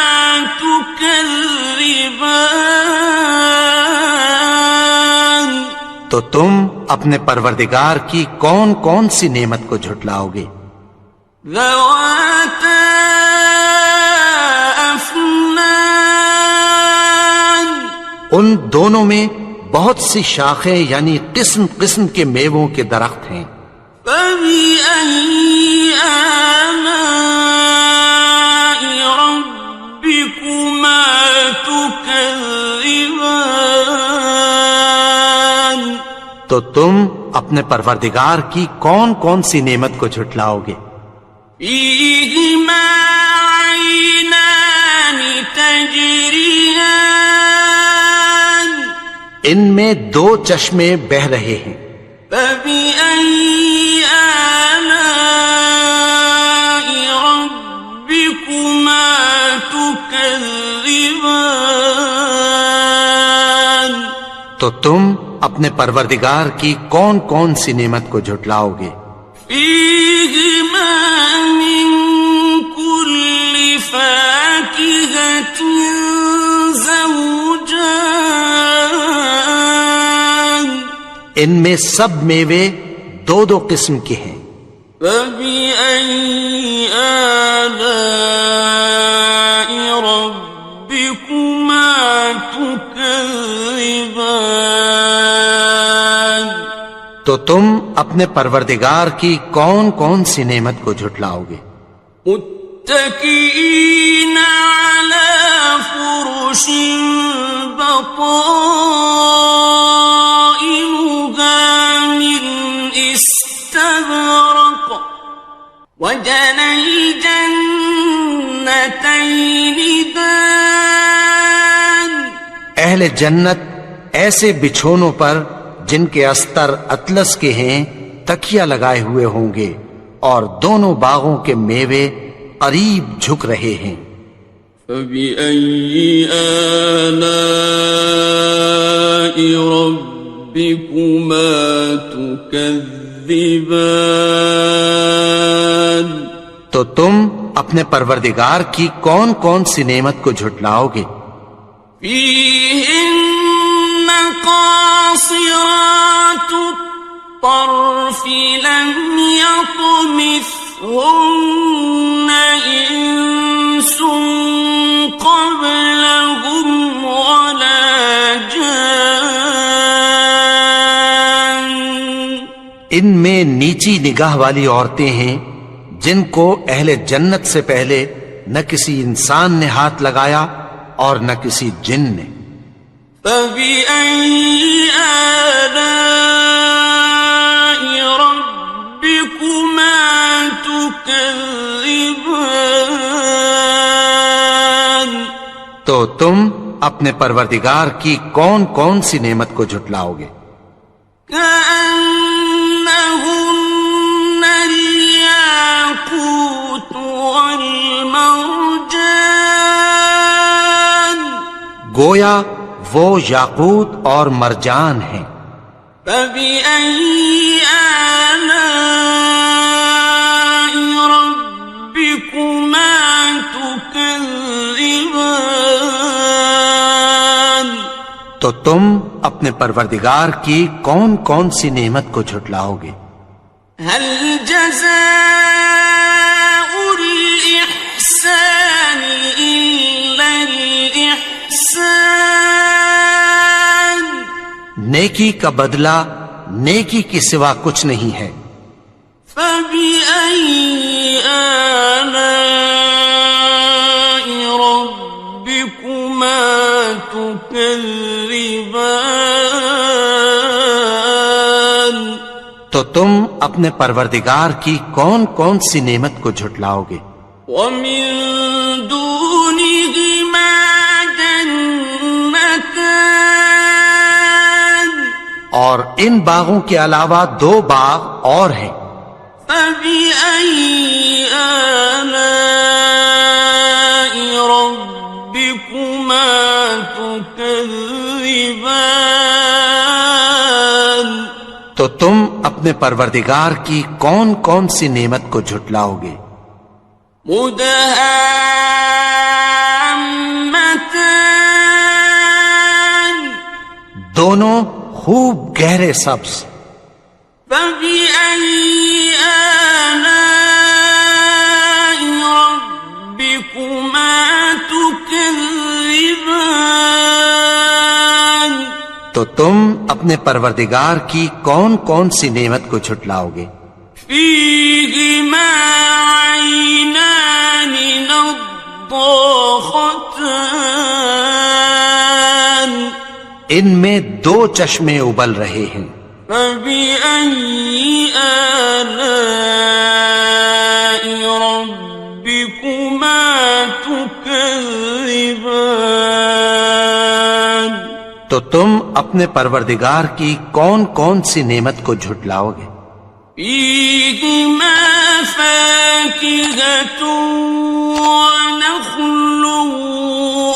[SPEAKER 1] تُكَذِّبَانِ.
[SPEAKER 2] تو تم اپنے پروردگار کی کون کون سی نعمت کو جھٹلاؤ گے؟
[SPEAKER 1] ذَوَاتَا أَفْنَانٍ.
[SPEAKER 2] ان دونوں میں بہت سی شاخیں یعنی قسم قسم کے میووں کے درخت ہیں.
[SPEAKER 1] فَبِأَيِّ آلَاءِ رَبِّكُمَا تُكَذِّبَانِ.
[SPEAKER 2] تو تم اپنے پروردگار کی کون کون سی نعمت کو جھٹلاؤ گے؟
[SPEAKER 1] فِيهِمَا عَيْنَانِ تَجْرِيَانِ.
[SPEAKER 2] ان میں 2 چشمے بہہ رہے ہیں.
[SPEAKER 1] فَبِأَيِّ آلَاءِ رَبِّكُمَا تُكَذِّبَانِ.
[SPEAKER 2] تو تم اپنے پروردگار کی کون کون سی نعمت کو جھٹلاؤ گے؟
[SPEAKER 1] فِيهِمَا مِن كُلِّ فَاكِهَةٍ زَوْجَانِ.
[SPEAKER 2] ان میں سب میوے 2 قسم کے ہیں.
[SPEAKER 1] فَبِأَيِّ آلَاءِ رَبِّكُمَا تُكَذِّبَانِ.
[SPEAKER 2] تو تم اپنے پروردگار کی کون کون سی نعمت کو جھٹلاؤ گے؟
[SPEAKER 1] متكئين على فرش بطائنها من استبرق وجنى الجنتين دان.
[SPEAKER 2] اہل جنت ایسے بچھونوں پر جن کے استر اطلس کے ہیں تکیہ لگائے ہوئے ہوں گے اور دونوں باغوں کے میوے قریب جھک رہے ہیں.
[SPEAKER 1] فَبِأَيِّ آلَاءِ رَبِّكُمَا تُكَذِّبَانِ.
[SPEAKER 2] تو تم اپنے پروردگار کی کون کون سی نعمت کو جھٹلاؤ گے؟
[SPEAKER 1] فيهن قاصرات الطرف لم يطمثهن إنس قبلهم ولا جان.
[SPEAKER 2] ان میں نیچی نگاہ والی عورتیں ہیں جن کو اہل جنت سے پہلے نہ کسی انسان نے ہاتھ لگایا اور نہ کسی جن نے.
[SPEAKER 1] فَبِأَيِّ آلَاءِ رَبِّكُمَا تُكَذِّبَانِ.
[SPEAKER 2] تو تم اپنے پروردگار کی کون کون سی نعمت کو جھٹلاؤ گے؟
[SPEAKER 1] كأنهن الياقوت والمرجان.
[SPEAKER 2] گویا وہ یاقوت اور مرجان ہیں.
[SPEAKER 1] فبأي آلاء ربكما تكذبان.
[SPEAKER 2] تو تم اپنے پروردگار کی کون کون سی نعمت کو جھٹلاؤ گے؟
[SPEAKER 1] هل جزاء الإحسان إلا الإحسان.
[SPEAKER 2] نیکی کا بدلہ نیکی کی سوا کچھ نہیں ہے.
[SPEAKER 1] فبأي آلاء ربكما تكذبان.
[SPEAKER 2] تو تم اپنے پروردگار کی کون کون سی نعمت کو جھٹلاؤ گے؟
[SPEAKER 1] ومن دونهما جنتان.
[SPEAKER 2] اور ان باغوں کے علاوہ دو باغ اور ہیں.
[SPEAKER 1] فبأي آلاء ربكما تكذبان.
[SPEAKER 2] تو تم اپنے پروردگار کی کون کون سی نعمت کو جھٹلاؤ گے؟
[SPEAKER 1] مدهامتان.
[SPEAKER 2] دونوں خوب گہرے سبز.
[SPEAKER 1] فبأي آلاء ربكما تكذبان.
[SPEAKER 2] تو تم اپنے پروردگار کی کون کون سی نعمت کو جھٹلاؤ گے؟
[SPEAKER 1] فيهما عينان نضاختان.
[SPEAKER 2] ان میں دو چشمے ابل رہے ہیں.
[SPEAKER 1] فبأي آلاء ربكما تكذبان.
[SPEAKER 2] تو تم اپنے پروردگار کی کون کون سی نعمت کو جھٹلاؤ گے؟
[SPEAKER 1] فيهما فاكهة ونخل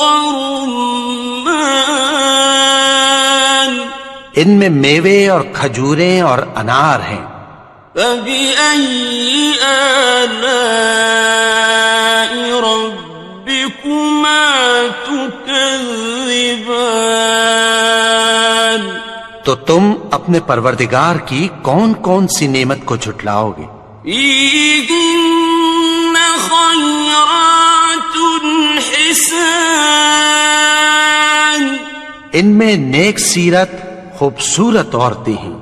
[SPEAKER 1] ورمان.
[SPEAKER 2] ان میں میوے اور کھجوریں اور انار ہیں.
[SPEAKER 1] فبأي آلاء ربكما تكذبان.
[SPEAKER 2] تو تم اپنے پروردگار کی کون کون سی نعمت کو جھٹلاؤ گے؟
[SPEAKER 1] فيهن خيرات حسان.
[SPEAKER 2] ان میں نیک سیرت خوبصورت عورتیں ہیں.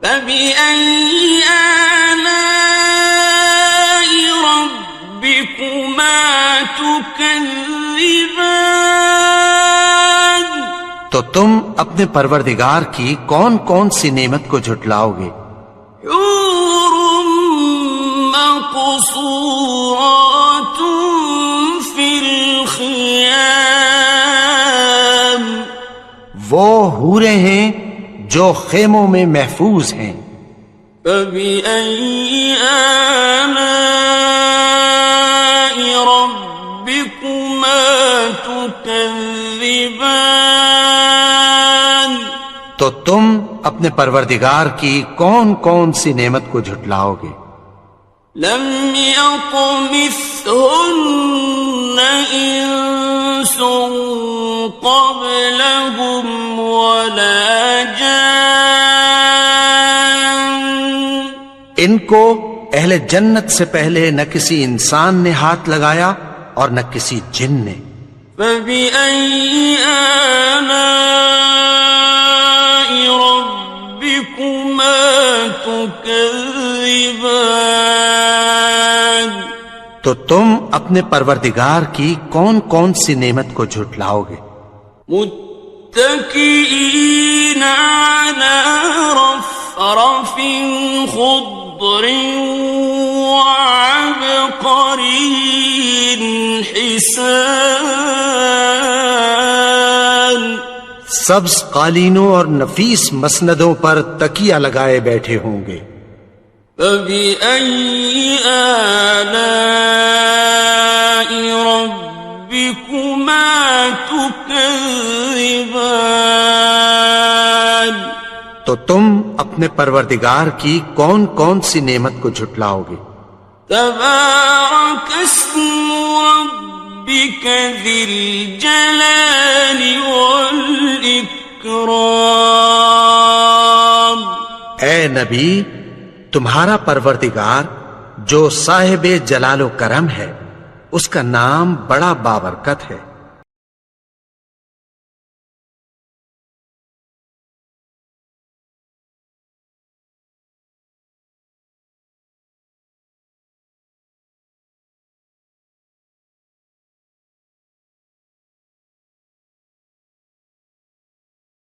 [SPEAKER 1] فبأي آلاء ربكما تكذبان.
[SPEAKER 2] تو تم اپنے پروردگار کی کون کون سی نعمت کو جھٹلاؤ گے؟
[SPEAKER 1] حور مقصورات في الخيام.
[SPEAKER 2] وہ حوریں ہیں جو خیموں میں محفوظ ہیں.
[SPEAKER 1] فبأي آلاء ربكما تكذبان.
[SPEAKER 2] تو تم اپنے پروردگار کی کون کون سی نعمت کو جھٹلاؤ گے؟
[SPEAKER 1] لم يطمثهن إنس قبلهم ولا جان
[SPEAKER 2] ان کو اہل جنت سے پہلے نہ کسی انسان نے ہاتھ لگایا اور نہ کسی جن نے.
[SPEAKER 1] فبأي آلاء ربكما تكذبان
[SPEAKER 2] تو تم اپنے پروردگار کی کون کون سی نعمت کو جھٹلاؤ گے؟
[SPEAKER 1] متكئين على رفرف خضر وعبقري حسان
[SPEAKER 2] سبز قالینوں اور نفیس مسندوں پر تکیہ لگائے بیٹھے ہوں گے.
[SPEAKER 1] فبأي آلاء ربكما تكذبان
[SPEAKER 2] تو تم اپنے پروردگار کی کون کون سی نعمت کو جھٹلاؤ گے؟
[SPEAKER 1] تبارك اسم ربك ذي الجلال والإكرام.
[SPEAKER 2] اے نبی، تمہارا پروردگار جو صاحب جلال و کرم ہے، اس کا نام بڑا بابرکت ہے.